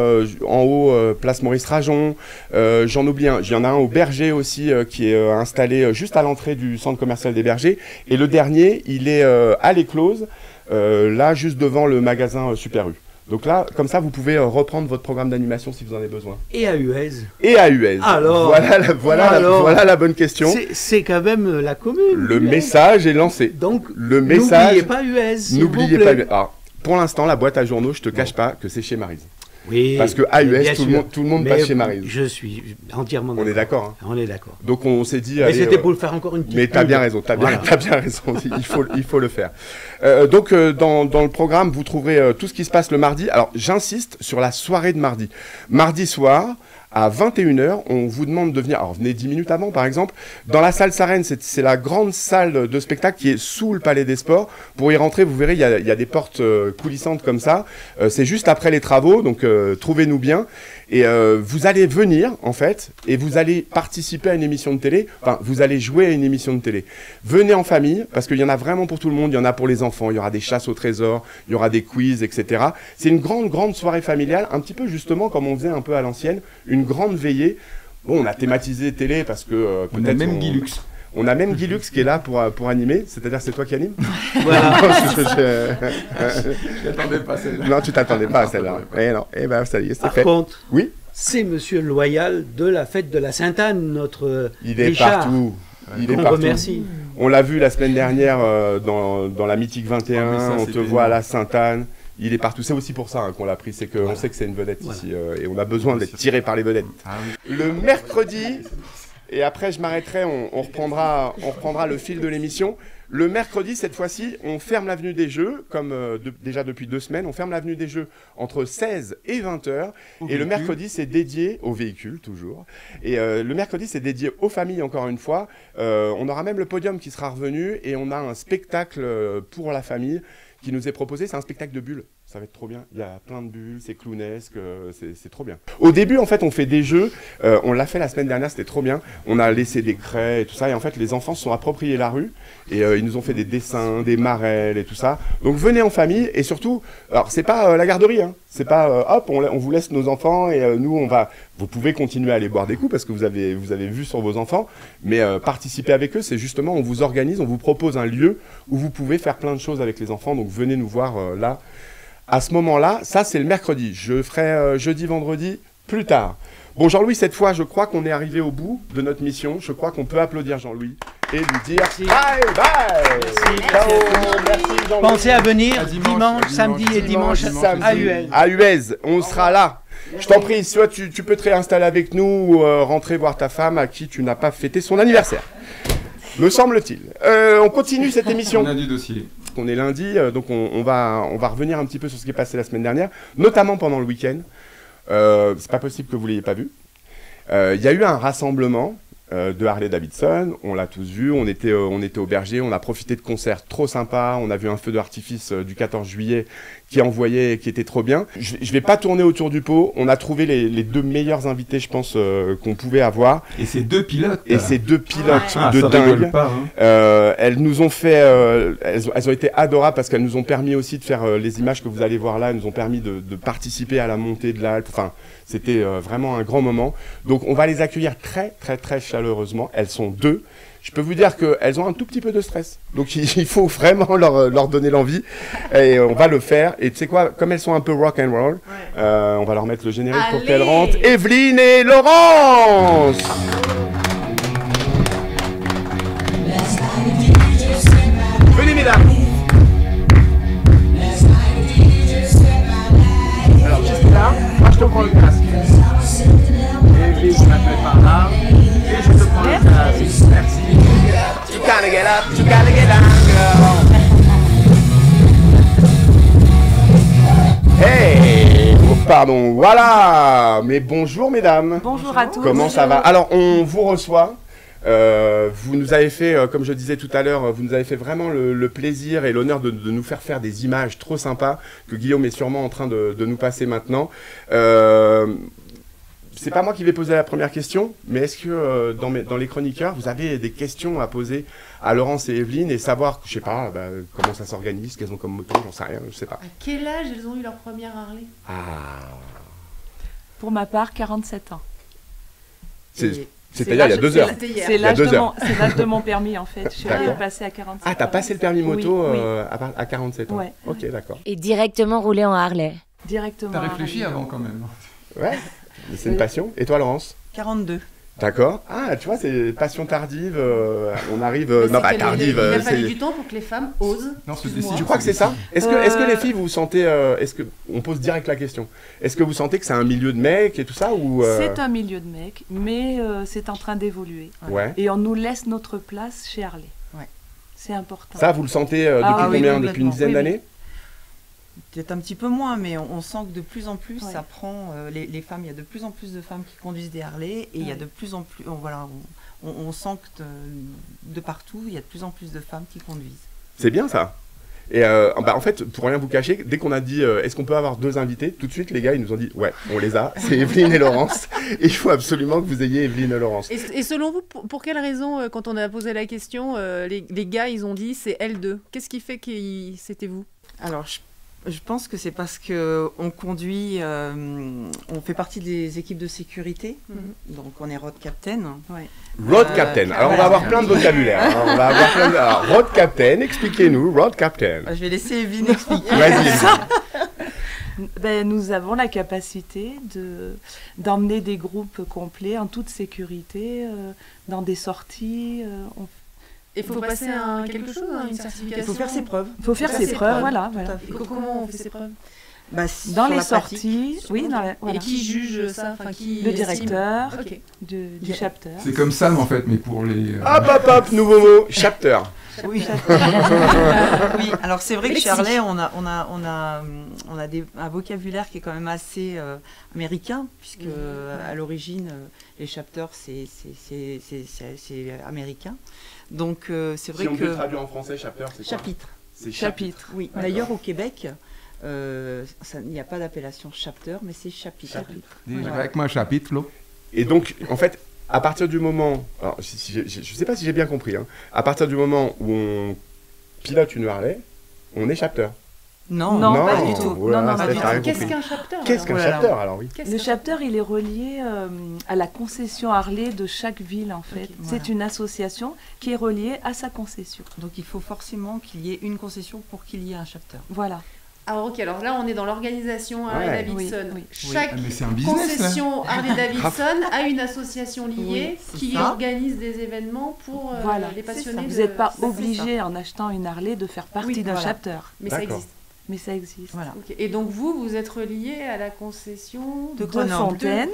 en haut, place Maurice-Rajon. J'en oublie un, il y en a un au Berger aussi qui est installé juste à l'entrée du centre commercial des Bergers. Et le dernier, il est à l'Éclose, là juste devant le magasin Super U. Donc là, comme ça, vous pouvez reprendre votre programme d'animation si vous en avez besoin. Et à Huez. Et à Huez. Alors, voilà la bonne question. C'est quand même la commune. Le message est lancé. Donc, n'oubliez pas Huez. N'oubliez pas Huez. Alors, pour l'instant, la boîte à journaux, je te cache pas que c'est chez Maryse. Oui, parce que à US, tout le monde passe chez Maryse. Je suis entièrement d'accord. On est d'accord. Hein. On est d'accord. Donc on s'est dit. Mais c'était pour le faire encore une petite. Mais t'as bien raison. T'as bien raison. Il faut le faire. Donc dans le programme, vous trouverez tout ce qui se passe le mardi. Alors j'insiste sur la soirée de mardi. Mardi soir, à 21h, on vous demande de venir. Alors, venez 10 minutes avant, par exemple. Dans la salle Sarenne, c'est la grande salle de spectacle qui est sous le Palais des Sports. Pour y rentrer, vous verrez, il y a des portes coulissantes comme ça. C'est juste après les travaux, donc trouvez-nous bien. Et vous allez venir, en fait, et vous allez participer à une émission de télé. Enfin, vous allez jouer à une émission de télé. Venez en famille, parce qu'il y en a vraiment pour tout le monde. Il y en a pour les enfants, il y aura des chasses au trésor, il y aura des quiz, etc. C'est une grande soirée familiale, un petit peu justement comme on faisait un peu à l'ancienne, une grande veillée. Bon, on a thématisé télé parce que peut-être... On a même Guy Lux. On a même Guy Lux qui est là pour animer, c'est-à-dire c'est toi qui animes. Voilà. Je m'attendais pas à celle-là. Non, tu t'attendais pas à celle-là. Eh non, eh ben ça y est, c'est fait. Par contre, oui, c'est Monsieur Loyal de la fête de la Sainte-Anne, notre il est Richard. Partout. Il est on partout. remercie. On l'a vu la semaine dernière dans la Mythique 21, ça, on te voit à la Sainte-Anne. Il est partout. C'est aussi pour ça qu'on l'a pris, c'est qu'on sait que c'est une vedette ici et on a besoin d'être tiré par les vedettes. Ah, oui. Le mercredi, et après je m'arrêterai, on reprendra le fil de l'émission. Le mercredi, cette fois-ci, on ferme l'avenue des Jeux, comme déjà depuis 2 semaines, on ferme l'avenue des Jeux entre 16 et 20h. Et le mercredi, c'est dédié aux véhicules, toujours. Et le mercredi, c'est dédié aux familles, encore une fois. On aura même le podium qui sera revenu et on a un spectacle pour la famille qui nous est proposé. C'est un spectacle de bulles. Ça va être trop bien. Il y a plein de bulles, c'est clownesque, c'est trop bien. Au début, en fait, on fait des jeux. On l'a fait la semaine dernière, c'était trop bien. On a laissé des craies et tout ça. Et en fait, les enfants se sont appropriés la rue. Et ils nous ont fait des dessins, des marelles et tout ça. Donc, venez en famille. Et surtout, alors, c'est pas la garderie. Hein. C'est pas, hop, on vous laisse nos enfants et nous, on va... Vous pouvez continuer à aller boire des coups parce que vous avez vu sur vos enfants. Mais participer avec eux, c'est justement, on vous organise, on vous propose un lieu où vous pouvez faire plein de choses avec les enfants. Donc, venez nous voir là. À ce moment-là, ça c'est le mercredi. Je ferai jeudi, vendredi, plus tard. Bon, Jean-Louis, cette fois, je crois qu'on est arrivé au bout de notre mission. Je crois qu'on peut applaudir Jean-Louis et lui dire merci. Bye bye. Merci Jean-Louis. Pensez à venir dimanche, samedi et dimanche à Huez. À Huez, on sera là. Je t'en prie, soit tu peux te réinstaller avec nous ou rentrer voir ta femme à qui tu n'as pas fêté son anniversaire. Me semble-t-il. On continue cette émission. On a du dossier. On est lundi, donc on va revenir un petit peu sur ce qui est passé la semaine dernière, notamment pendant le week-end. C'est pas possible que vous l'ayez pas vu. Il y a eu un rassemblement de Harley-Davidson, on l'a tous vu, on était au Berger, on a profité de concerts trop sympas, on a vu un feu d'artifice du 14 juillet qui était trop bien. Je vais pas tourner autour du pot, on a trouvé les 2 meilleurs invités, je pense, qu'on pouvait avoir. Et ces 2 pilotes. Et ces 2 pilotes de dingue. Pas, hein. Elles nous ont fait, elles ont été adorables parce qu'elles nous ont permis aussi de faire les images que vous allez voir là, elles nous ont permis de participer à la montée de l'Alpe. Enfin, c'était vraiment un grand moment. Donc on va les accueillir très très très chaleureusement. Elles sont 2. Je peux vous dire qu'elles ont un tout petit peu de stress. Donc il faut vraiment leur donner l'envie. Et on va le faire. Et tu sais quoi, comme elles sont un peu rock and roll, on va leur mettre le générique pour qu'elles rentrent. Evelyne et Laurence. Venez mesdames. Alors juste là, moi je te prends le casque. Evelyne, je m'appelle par là. Et je te prends le casque. Merci. You gotta get up, you gotta get down, girl. Hey, pardon, voilà. Mais bonjour mesdames. Bonjour à tous. Comment ça va? Alors on vous reçoit. Vous nous avez fait, comme je disais tout à l'heure, vous nous avez fait vraiment le plaisir et l'honneur de nous faire des images trop sympas que Guillaume est sûrement en train de nous passer maintenant. C'est pas moi qui vais poser la première question, mais est-ce que dans les chroniqueurs, vous avez des questions à poser à Laurence et Evelyne et savoir, je sais pas, comment ça s'organise, qu'elles ont comme moto, j'en sais rien, je sais pas. À quel âge elles ont eu leur première Harley? Pour ma part, 47 ans. C'est-à-dire il y a 2 heures. C'est l'âge de mon permis en fait. Je suis passé à 47 ans. Ah, t'as passé le permis moto oui. à 47 ans. Ouais. Ok, d'accord. Et directement rouler en Harley. Directement. T'as réfléchi avant quand même. Ouais, c'est une passion. Et toi Laurence? 42. D'accord. Ah, tu vois, c'est passion tardive. On arrive. Tardive. Il a fallu du temps pour que les femmes osent. Non, tu crois que c'est ça? Est-ce que les filles, vous sentez. On pose direct la question. Est-ce que vous sentez que c'est un milieu de mecs et tout ça ou C'est un milieu de mecs, mais c'est en train d'évoluer. Ouais. Et on nous laisse notre place chez Harley. Ouais. C'est important. Ça, vous le sentez depuis combien? Depuis une dizaine d'années? peut-être un petit peu moins, mais on sent que de plus en plus, ça prend les femmes. Il y a de plus en plus de femmes qui conduisent des Harley, et il y a de plus en plus, on sent que de partout, il y a de plus en plus de femmes qui conduisent. C'est bien ça. Et en fait, pour rien vous cacher, dès qu'on a dit est-ce qu'on peut avoir 2 invités, tout de suite les gars ils nous ont dit ouais, on les a, c'est Evelyne et Laurence. Et il faut absolument que vous ayez Evelyne et Laurence. Et selon vous, pour quelle raison, quand on a posé la question, les gars ils ont dit c'est L2 ? Qu'est-ce qui fait que c'était vous ? Alors je pense que c'est parce qu'on conduit, on fait partie des équipes de sécurité, donc on est road captain. Ouais. Road captain, alors on va avoir plein de vocabulaire. Hein. On va avoir plein de... Alors, road captain, expliquez-nous, road captain. Je vais laisser Evelyne expliquer. Ben, nous avons la capacité d'emmener des groupes complets en toute sécurité dans des sorties. Il faut passer quelque chose, une certification. Il faut faire ses preuves. Il faut faire ses preuves, voilà. Comment on fait ses preuves ? Dans les sorties, oui. Voilà. Et qui juge ça, le directeur du chapter. C'est comme Sam en fait, mais pour les... Hop, nouveau mot, chapter. Oui. Oui, alors c'est vrai que chez Harley, on a un vocabulaire qui est quand même assez américain, puisque à l'origine, les chapters, c'est américain. Donc c'est vrai que... Si on peut traduire en français, chapter, c'est quoi ? Chapitre. C'est chapitre, oui. D'ailleurs, au Québec... il n'y a pas d'appellation chapter, mais c'est chapitre. Avec moi, chapitre, là. Et donc, en fait, à partir du moment... Alors, je ne sais pas si j'ai bien compris. Hein, à partir du moment où on pilote une Harley, on est chapter. Non, pas du tout. Voilà, Qu'est-ce qu'un chapter ? Qu'est-ce qu'un chapter, alors oui ? Le chapter, il est relié à la concession Harley de chaque ville, en fait. C'est une association qui est reliée à sa concession. Donc, il faut forcément qu'il y ait une concession pour qu'il y ait un chapter. Voilà. Alors ok, alors là on est dans l'organisation Harley-Davidson. Oui. Chaque concession Harley-Davidson a une association liée qui organise des événements pour les passionnés. Vous n'êtes pas obligé en achetant une Harley de faire partie d'un chapter. Mais ça existe. Mais ça existe. Voilà. Okay. Et donc vous êtes relié à la concession de Fontaine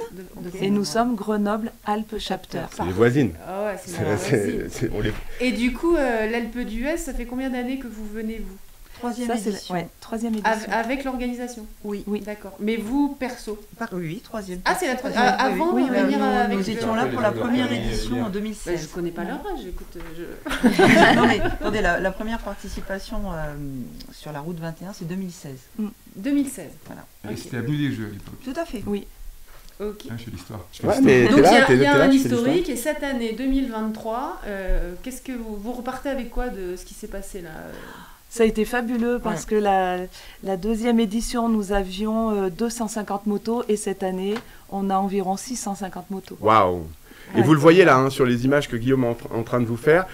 et nous sommes Grenoble-Alpes Chapter. C'est les voisines. Ah ouais, c'est Et du coup, l'Alpe d'Huez, ça fait combien d'années que vous venez, vous ? Troisième édition. Avec l'organisation. Oui. D'accord. Mais vous, perso. Oui, troisième. Ah, c'est la troisième. Avant de venir avec... Nous étions là pour la première édition en 2016. Je ne connais pas leur âge, écoute. Non, mais attendez, la première participation sur la route 21, c'est 2016. 2016. Voilà. Et c'était avenue des Jeux à l'époque. Tout à fait. Oui. Ok. Je fais l'histoire. Donc il y a un historique, et cette année 2023, qu'est-ce que vous repartez avec quoi de ce qui s'est passé là ? Ça a été fabuleux parce que la deuxième édition, nous avions 250 motos et cette année, on a environ 650 motos. Waouh! Et vous le voyez là, hein, sur les images que Guillaume est en train de vous faire.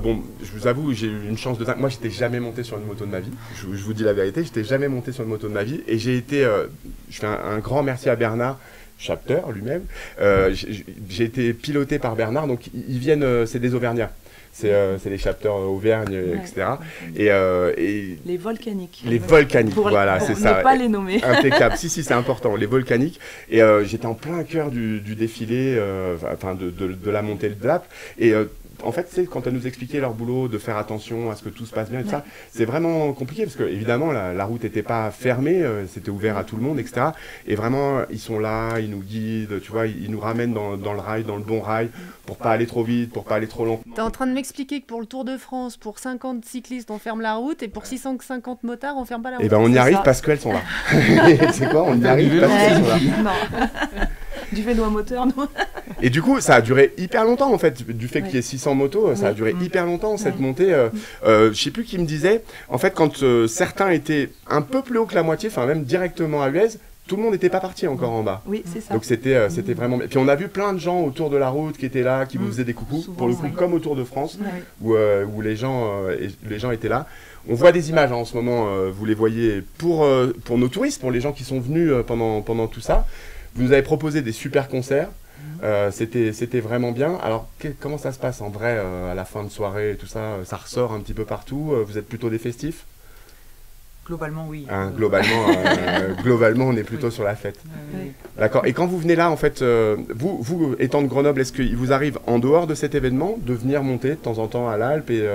Bon, je vous avoue, j'ai eu une chance de dingue. Moi, j'étais jamais monté sur une moto de ma vie. Je vous dis la vérité, j'étais jamais monté sur une moto de ma vie. Et j'ai été, je fais un grand merci à Bernard, chapter lui-même. J'ai été piloté par Bernard, donc ils viennent, c'est des Auvergnats. C'est les chapters Auvergne, etc. Et les volcaniques. Les volcaniques, voilà, c'est ça. Ne pas les nommer. Impeccable. Si, c'est important. Les volcaniques. Et j'étais en plein cœur du défilé, enfin de la montée de l'Alpe. Et en fait, c'est quand elles nous expliquaient leur boulot, de faire attention à ce que tout se passe bien et tout ça, c'est vraiment compliqué parce que évidemment la route n'était pas fermée, c'était ouvert à tout le monde, etc. Et vraiment, ils sont là, ils nous guident, tu vois, ils nous ramènent dans le rail, dans le bon rail, pour pas aller trop vite, pour pas aller trop lentement. T'es en train de m'expliquer que pour le Tour de France, pour 50 cyclistes, on ferme la route, et pour 650 motards, on ferme pas la route. Et ben on y arrive parce qu'elles sont là. C'est quoi? On y arrive parce qu'elles sont là. Non. Du vélo à moteur, non. Et du coup, ça a duré hyper longtemps, en fait. Du fait qu'il y ait 600 motos, ça a duré hyper longtemps, cette montée. Je sais plus qui me disait, en fait, quand certains étaient un peu plus haut que la moitié, enfin même directement à Huez, tout le monde n'était pas parti encore en bas. Oui, c'est ça. Donc c'était vraiment... Puis on a vu plein de gens autour de la route qui étaient là, qui vous faisaient des coucous, souvent, pour le coup, comme au Tour de France, où les gens étaient là. On voit des images en ce moment, vous les voyez pour nos touristes, pour les gens qui sont venus pendant tout ça. Vous nous avez proposé des super concerts, c'était vraiment bien. Alors comment ça se passe en vrai à la fin de soirée et tout ça? Ça ressort un petit peu partout, vous êtes plutôt des festifs? Globalement, oui. Hein, globalement, on est plutôt sur la fête. Oui. D'accord. Et quand vous venez là, en fait, vous étant de Grenoble, est-ce qu'il vous arrive, en dehors de cet événement, de venir monter de temps en temps à l'Alpe et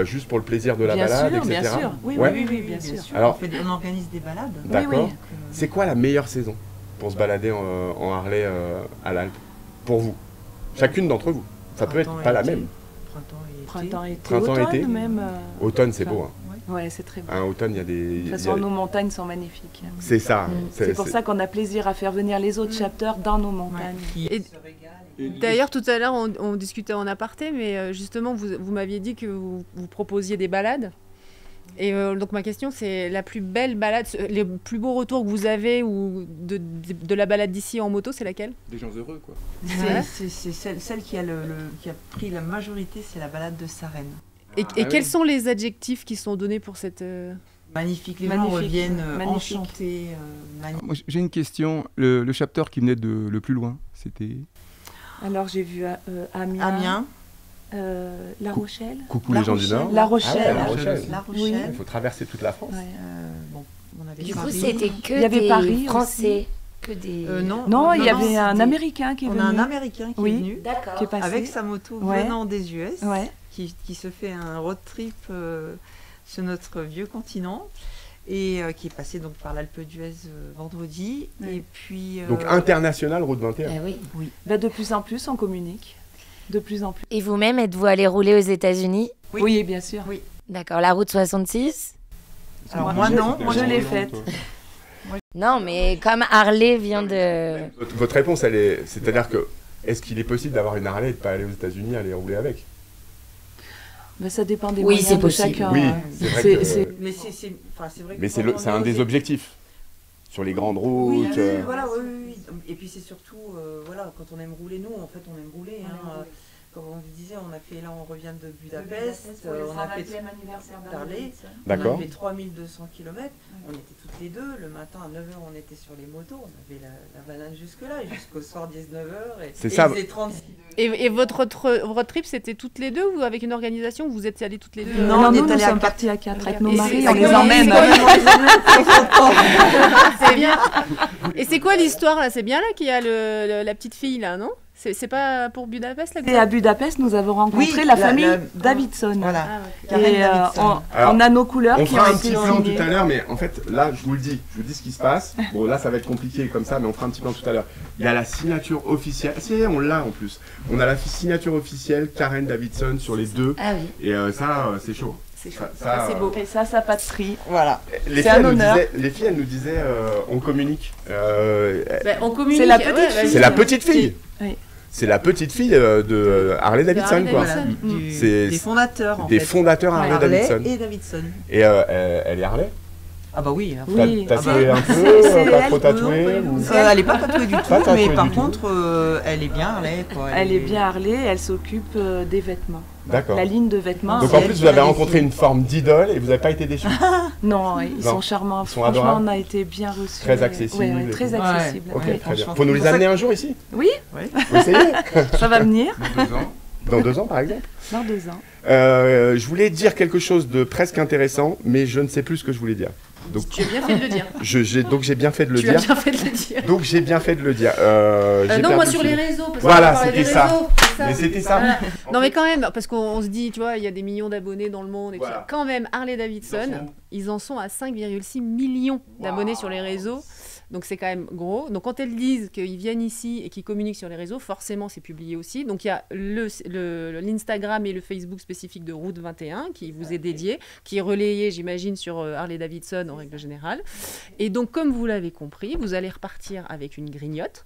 juste pour le plaisir de la balade, etc. Bien sûr, oui, bien sûr. Alors, on organise des balades. D'accord. C'est quoi la meilleure saison pour se balader en Harley à l'Alpe, pour vous? Chacune d'entre vous. Ça peut être pas la même. Printemps, été, automne même. Automne, c'est beau. Ouais, c'est très beau. Automne, il y a des... De toute façon, nos montagnes sont magnifiques. C'est ça. C'est pour ça qu'on a plaisir à faire venir les autres chapters dans nos montagnes. D'ailleurs, tout à l'heure, on discutait en aparté, mais justement, vous m'aviez dit que vous proposiez des balades. Et donc ma question, c'est la plus belle balade, les plus beaux retours que vous avez ou de la balade d'ici en moto, c'est laquelle? Des gens heureux, quoi. C'est celle qui a pris la majorité, c'est la balade de Sarenne. Et quels sont les adjectifs qui sont donnés pour cette... Magnifique, les gens reviennent enchantés. Moi, j'ai une question. Le chapter qui venait le plus loin, c'était... Alors j'ai vu Amiens. La Rochelle. Coucou les gens du Nord. La Rochelle. La Rochelle. Il faut traverser toute la France. Du coup, c'était que des Français. Que des... Non, il y avait un Américain qui est venu. On a un Américain qui est venu, qui est passé. Avec sa moto venant des US, qui se fait un road trip sur notre vieux continent. Et qui est passé donc par l'Alpe d'Huez vendredi. Et puis, donc international, route 21. Oui. De plus en plus, on communique. De plus en plus. Et vous-même, êtes-vous allé rouler aux États-Unis? Oui, bien sûr. Oui. D'accord, la route 66? Alors moi non, moi je l'ai faite. Non, mais comme Harley vient de... Votre réponse, c'est-à-dire que est-ce qu'il est possible d'avoir une Harley et de ne pas aller aux États-Unis aller rouler avec? Ça dépend des moyens de chacun. Oui, c'est vrai que... Mais c'est un des objectifs. Sur les grandes routes. Oui, voilà, oui. Et puis c'est surtout, quand on aime rouler, nous, en fait, on aime rouler. Comme on vous disait, on revient de Budapest, on a fait d'Harley, on a fait 3200 km, on était toutes les deux, le matin à 9h on était sur les motos, on avait la banane jusque-là, et jusqu'au soir 19h, et ça. Il faisait 36 Et votre trip, c'était toutes les deux ou avec une organisation, vous êtes allés toutes les deux? Non, nous sommes partis à 4 avec nos maris, on les emmène. C'est bien. Et c'est quoi l'histoire là? C'est bien là qu'il y a la petite fille là, non? C'est pas pour Budapest là? Et à Budapest, nous avons rencontré la famille Davidson. Voilà. Et on a nos couleurs qui ont été signées. On fera un petit plan tout à l'heure, mais en fait, là, je vous dis ce qui se passe. Bon, là, ça va être compliqué comme ça, mais on fera un petit plan tout à l'heure. Il y a la signature officielle. On l'a en plus. On a la signature officielle, Karen Davidson sur les deux. Ah oui. Et ça, c'est chaud. C'est beau. Et ça n'a pas de prix. Voilà. Les filles, elles nous disaient, on communique. On communique. C'est la petite fille. C'est la petite fille. Oui. C'est la petite fille de Harley Davidson, quoi. Des fondateurs, en fait. Des fondateurs Harley Davidson. Et Davidson. Et elle est Harley? Ah bah oui. T'as tatoué un peu, pas trop tatouée? Elle n'est pas tatouée du tout, mais par contre, elle est bien Harley, quoi. Elle est bien Harley, elle s'occupe des vêtements. D'accord. La ligne de vêtements. Donc en plus, vous avez rencontré une forme d'idole et vous n'avez pas été déçus? Non, ils sont charmants. Franchement, on a été bien reçus. Très accessibles. Oui, très accessibles. Ok, très bien. Faut nous les amener un jour ici? Oui. Vous essayez? Ça va venir. Dans 2 ans, par exemple? Dans 2 ans. Je voulais dire quelque chose de presque intéressant, mais je ne sais plus ce que je voulais dire. Donc, tu as bien fait de le dire. Donc j'ai bien fait de le dire. Tu as bien fait de le dire. Donc j'ai bien fait de le dire. Non, moi sur les réseaux. Voilà, c'était ça. Mais c'était ça. Voilà. Non, mais quand même, parce qu'on se dit, tu vois, il y a des millions d'abonnés dans le monde. Et voilà. Quand même, Harley Davidson, ils en sont à 5,6 millions d'abonnés sur les réseaux. Donc c'est quand même gros. Donc quand elles disent qu'ils viennent ici et qu'ils communiquent sur les réseaux, forcément c'est publié aussi. Donc il y a l'Instagram et le Facebook spécifique de Route 21 qui vous est dédié, qui est relayé, j'imagine, sur Harley Davidson en règle générale. Et donc comme vous l'avez compris, vous allez repartir avec une grignote.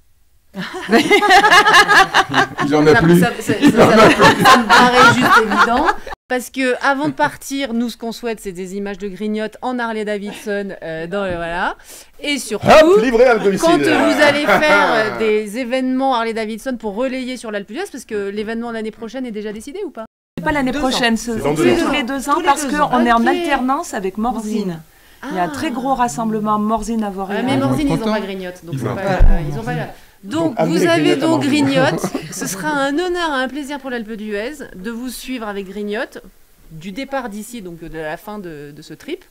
J'en ai plus. Ça me paraît juste évident. Parce que avant de partir, nous ce qu'on souhaite, c'est des images de grignotes en Harley Davidson, voilà. Et surtout, quand vous allez faire des événements Harley Davidson pour relayer sur l'Alpe d'Huez, parce que l'événement l'année prochaine est déjà décidé ou pas? C'est pas l'année prochaine, c'est tous les 2 ans, parce qu'on est en alternance avec Morzine. Il y a un très gros rassemblement Morzine à voir. Mais Morzine, ils n'ont pas grignote, donc ils ont pas. Donc, vous avez donc Grignotte. Ce sera un honneur et un plaisir pour l'Alpe d'Huez de vous suivre avec Grignotte, du départ d'ici, donc de la fin de ce trip,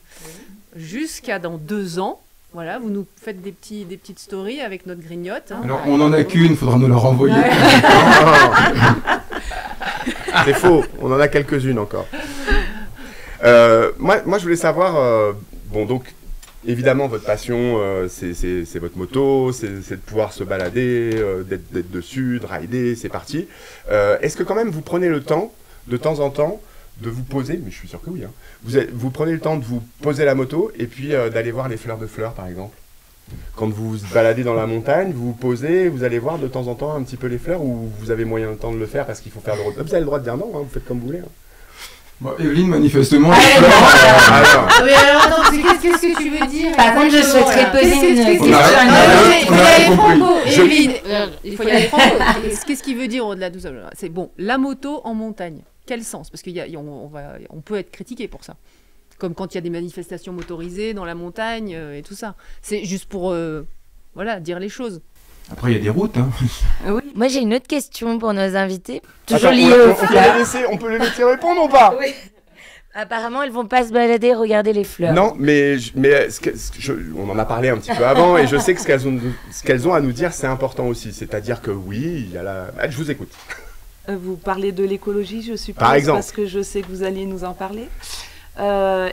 jusqu'à dans 2 ans. Voilà, vous nous faites des petites stories avec notre Grignotte. Hein. Alors, on n'en a qu'une, il faudra nous la renvoyer. C'est faux, on en a quelques-unes encore. Moi, je voulais savoir, bon, donc, évidemment, votre passion, c'est votre moto, c'est de pouvoir se balader, d'être dessus, de rider, c'est parti. Est-ce que quand même, vous prenez le temps, de temps en temps, de vous poser, mais je suis sûr que oui, hein, vous prenez le temps de vous poser la moto et puis d'aller voir les fleurs de fleurs, par exemple? Quand vous vous baladez dans la montagne, vous vous posez, vous allez voir de temps en temps un petit peu les fleurs, ou vous avez moyen de temps de le faire parce qu'il faut faire le road. Vous avez le droit de dire non, hein, vous faites comme vous voulez. Hein. Bon, Evelyne, manifestement... alors, attends, qu'est-ce que tu veux dire? Par contre, je souhaiterais poser une question. Il faut y aller franco. Evelyne, il faut y aller franco. Qu'est-ce qu'il veut dire au-delà de tout ça? C'est bon, la moto en montagne, quel sens? Parce qu'on peut être critiqué pour ça. Comme quand il y a des manifestations motorisées dans la montagne et tout ça. C'est juste pour dire les choses. Après, il y a des routes. Hein. Oui. Moi, j'ai une autre question pour nos invités. Toujours liée aux fleurs. On peut les laisser répondre ou pas? Oui. Apparemment, elles vont pas se balader, regarder les fleurs. Non, mais on en a parlé un petit peu avant, et je sais que ce qu'elles ont à nous dire, c'est important aussi. C'est-à-dire que oui, il y a la... Ah, je vous écoute. Vous parlez de l'écologie, je suppose, par exemple. Parce que je sais que vous alliez nous en parler.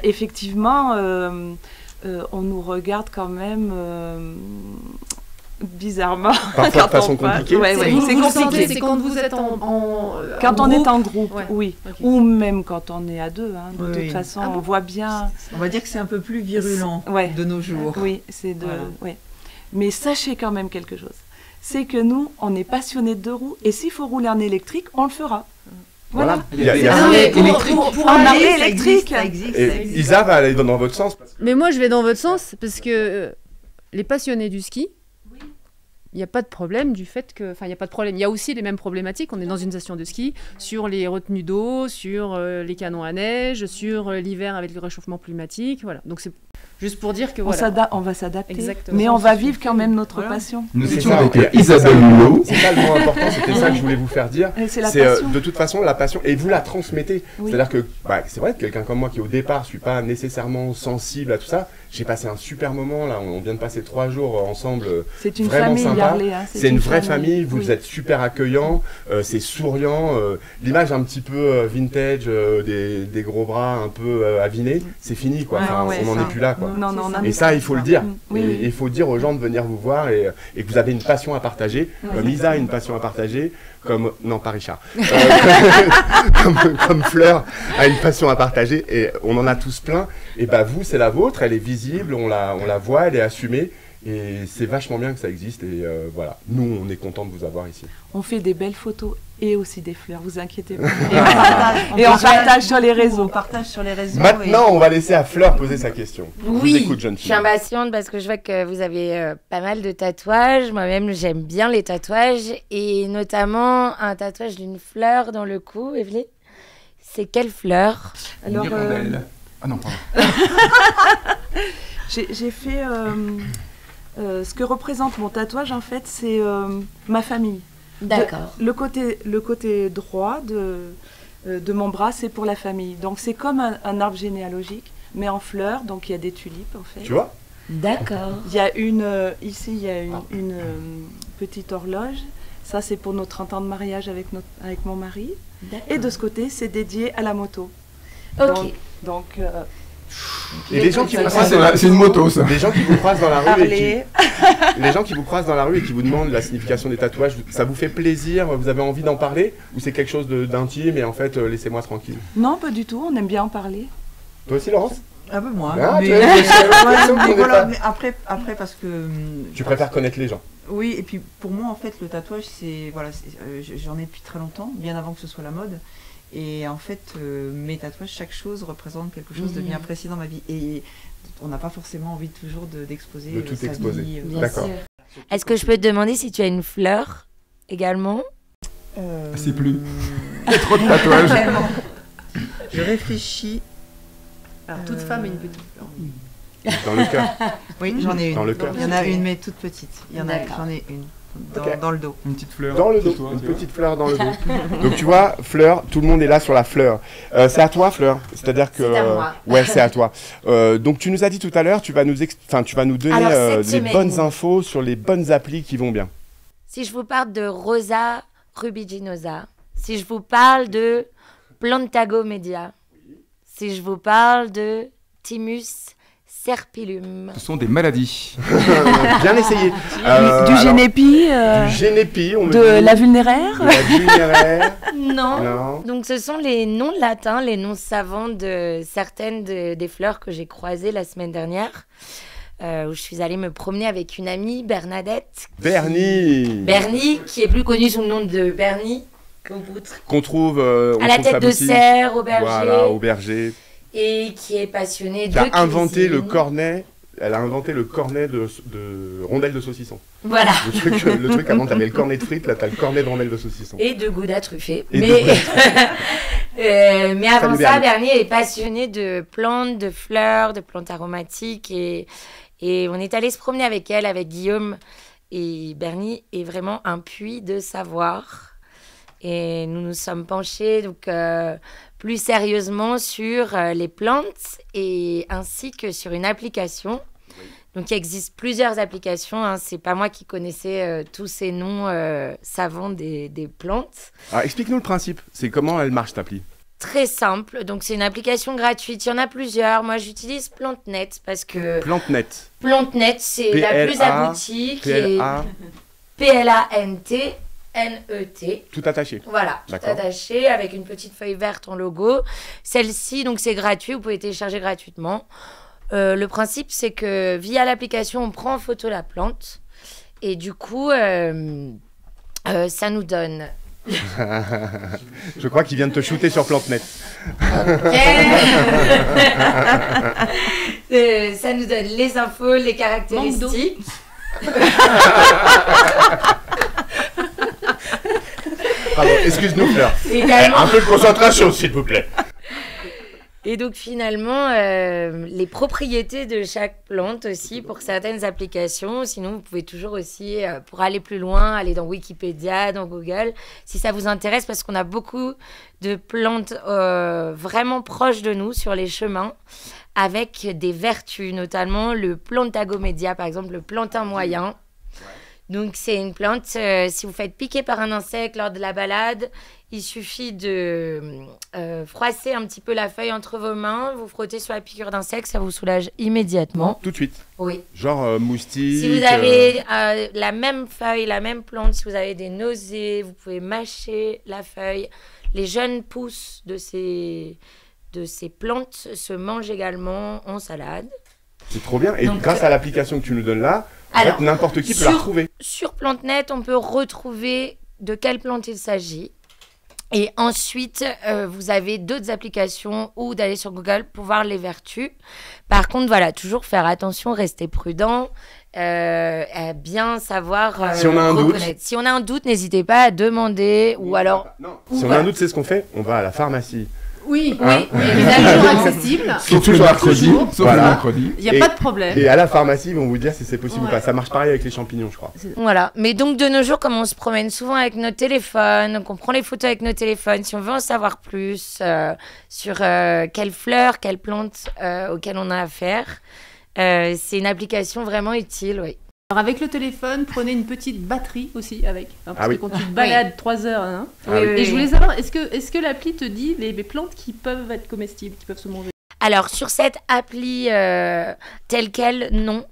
Effectivement, on nous regarde quand même bizarrement. Parfois de façon compliquée. Ouais, c'est compliqué. C'est quand vous êtes quand on est en groupe, ouais. Oui. Okay. Ou même quand on est à deux. Hein. De toute façon, on voit bien. On va dire que c'est un peu plus virulent de nos jours. Oui, c'est de. Voilà. Ouais. Mais sachez quand même quelque chose. C'est que nous, on est passionnés de deux roues, et s'il faut rouler en électrique, on le fera. Voilà. Il y a électrique. Pour en Harley électrique. Ça existe. Et Isa va aller dans votre sens. Mais moi, je vais dans votre sens parce que les passionnés du ski, il n'y a pas de problème du fait que... Enfin, il n'y a pas de problème. Il y a aussi les mêmes problématiques. On est dans une station de ski, sur les retenues d'eau, sur les canons à neige, sur l'hiver avec le réchauffement climatique. Voilà. Donc, c'est juste pour dire que... Voilà. On va s'adapter. Exactement. Mais on va vivre quand même notre passion. Nous étions avec Isabelle Hulot. C'est ça le mot important, c'était ça que je voulais vous faire dire. C'est la passion. De toute façon, la passion, et vous la transmettez. Oui. C'est-à-dire que, c'est vrai que quelqu'un comme moi qui au départ ne suis pas nécessairement sensible à tout ça, j'ai passé un super moment, là, on vient de passer 3 jours ensemble, c'est une vraiment famille, sympa. Harley, hein. C'est une vraie famille, vous êtes super accueillants, c'est souriant, l'image un petit peu vintage, des gros bras un peu avinés, c'est fini, quoi. On n'en est plus là, quoi. Non, et ça, il faut le dire. Oui. Il faut dire aux gens de venir vous voir et que vous avez une passion à partager, comme Isa a une passion à partager, non, pas Richard, comme Fleur a une passion à partager, et on en a tous plein. Et vous, c'est la vôtre, elle est visible, on la voit, elle est assumée. Et c'est vachement bien que ça existe, et voilà. Nous, on est contents de vous avoir ici. On fait des belles photos et aussi des fleurs, vous inquiétez pas. Et on partage sur les réseaux. Maintenant, on va laisser à Fleur poser sa question. Oui, écoute, jeune fille. Je suis impatiente parce que je vois que vous avez pas mal de tatouages. Moi-même, j'aime bien les tatouages, et notamment un tatouage d'une fleur dans le cou. Evelyne, c'est quelle fleur? Alors, Ah non, pardon. J'ai fait... ce que représente mon tatouage, en fait, c'est ma famille. D'accord. Le côté droit de mon bras, c'est pour la famille. Donc, c'est comme un arbre généalogique, mais en fleurs. Donc, il y a des tulipes, en fait. Tu vois? D'accord. Il y a ici, il y a une petite horloge. Ça, c'est pour nos 30 ans de mariage avec mon mari. Et de ce côté, c'est dédié à la moto. Ok. Donc et les gens qui vous c'est une moto, ça. Les gens qui vous croisent dans la rue les gens qui vous croisent dans la rue et qui vous demandent la signification des tatouages, ça vous fait plaisir? Vous avez envie d'en parler? Ou c'est quelque chose d'intime et en fait, laissez-moi tranquille? Non, pas du tout. On aime bien en parler. Toi aussi, Laurence? Un peu moins. Mais après, parce que... Tu préfères connaître les gens? Oui, et puis pour moi, en fait, le tatouage, j'en ai depuis très longtemps, bien avant que ce soit la mode. Et en fait, mes tatouages, chaque chose représente quelque chose de bien précis dans ma vie. Et on n'a pas forcément envie toujours d'exposer de tout sa exposer. vie. D'accord. Est-ce que je peux te demander si tu as une fleur également? C'est plus. Il y a trop de tatouages. Je réfléchis. Alors, toute femme a une petite fleur. Dans le cœur? Oui, j'en ai une. Dans le cœur. Il y en a une, mais toute petite. J'en ai une. Dans le dos. Une petite fleur. Dans le dos. Une petite fleur dans le dos. Donc tu vois, Fleur, tout le monde est là sur la fleur. C'est à toi, Fleur. C'est-à-dire que... C'est à moi. Ouais, c'est à toi. Donc tu nous as dit tout à l'heure, tu vas nous donner des bonnes infos sur les bonnes applis qui vont bien. Si je vous parle de Rosa rubiginosa, si je vous parle de Plantago Media, si je vous parle de Thymus serpyllum. Ce sont des maladies. Bien essayé. Du génépi, du génépi, on me de dit. la vulnéraire. De la vulnéraire. Non. Non. Donc ce sont les noms latins, les noms savants de certaines des fleurs que j'ai croisées la semaine dernière, où je suis allée me promener avec une amie, Bernadette. Bernie. Qui est plus connue sous le nom de Bernie. Qu'on trouve À la tête de cerf, au berger. Voilà, au berger. Et qui est passionnée de Qui a inventé cuisine. le cornet. Elle a inventé le cornet de rondelles de saucisson. Voilà. Le truc avant, t'avais le cornet de frites, là t'as le cornet de rondelles de saucisson. Et de gouda truffé. Et Mais avant Salut, ça, Bernie. Bernie est passionnée de plantes, de fleurs, de plantes aromatiques. Et on est allé se promener avec elle, avec Guillaume. Et Bernie est vraiment un puits de savoir. Et nous nous sommes penchés donc, plus sérieusement sur les plantes et ainsi que sur une application. Donc il existe plusieurs applications. Hein. C'est pas moi qui connaissais tous ces noms savants des plantes. Alors explique-nous le principe. C'est comment elle marche, cette appli? Très simple. Donc c'est une application gratuite. Il y en a plusieurs. Moi j'utilise PlanteNet parce que PlanteNet. PlanteNet c'est la plus aboutie. PLA. PLANT. Tout attaché. Voilà, tout D'accord. attaché avec une petite feuille verte en logo. Celle-ci, donc c'est gratuit, vous pouvez télécharger gratuitement. Le principe, c'est que via l'application, on prend en photo la plante et du coup, ça nous donne. Je crois qu'il vient de te shooter sur PlanteNet. Ça nous donne les infos, les caractéristiques. Pardon, excuse-nous, Fleur. Également. Un peu de concentration, s'il vous plaît. Et donc finalement, les propriétés de chaque plante aussi pour certaines applications. Sinon, vous pouvez toujours aussi, pour aller plus loin, aller dans Wikipédia, dans Google, si ça vous intéresse, parce qu'on a beaucoup de plantes vraiment proches de nous sur les chemins, avec des vertus, notamment le Plantagomédia, par exemple, le plantain moyen. Donc, c'est une plante, si vous faites piquer par un insecte lors de la balade, il suffit de froisser un petit peu la feuille entre vos mains, vous frottez sur la piqûre d'insecte, ça vous soulage immédiatement. Tout de suite. Oui. Genre moustique. Si vous avez la même feuille, la même plante, si vous avez des nausées, vous pouvez mâcher la feuille. Les jeunes pousses de ces plantes se mangent également en salade. C'est trop bien. Et Donc, grâce à l'application que tu nous donnes là, alors, en fait, n'importe qui peut la retrouver. Sur PlanteNet, on peut retrouver de quelle plante il s'agit. Et ensuite, vous avez d'autres applications ou d'aller sur Google pour voir les vertus. Par contre, voilà, toujours faire attention, rester prudent, à bien savoir Si on a un doute. reconnaître. Si on a un doute, n'hésitez pas à demander ou alors... Non. ou Si on a un doute, c'est ce qu'on fait. On va à la pharmacie. Oui, Hein oui, il est toujours accessible. Sauf le toujours mercredi. toujours. Sauf Voilà. le mercredi. Il n'y a Et- pas de problème. Et à la pharmacie, ils vont vous dire si c'est possible ou Ouais. pas. Ça marche pareil avec les champignons, je crois. Voilà. Mais donc, de nos jours, comme on se promène souvent avec nos téléphones, qu'on prend les photos avec nos téléphones, si on veut en savoir plus sur quelles fleurs, quelles plantes auxquelles on a affaire, c'est une application vraiment utile, oui. Alors avec le téléphone, prenez une petite batterie aussi avec. Hein, parce Ah oui. que quand tu te balades 3 heures, hein. Ah oui. Et je voulais savoir, est-ce que l'appli te dit les plantes qui peuvent être comestibles, qui peuvent se manger? Alors, sur cette appli telle qu'elle, non.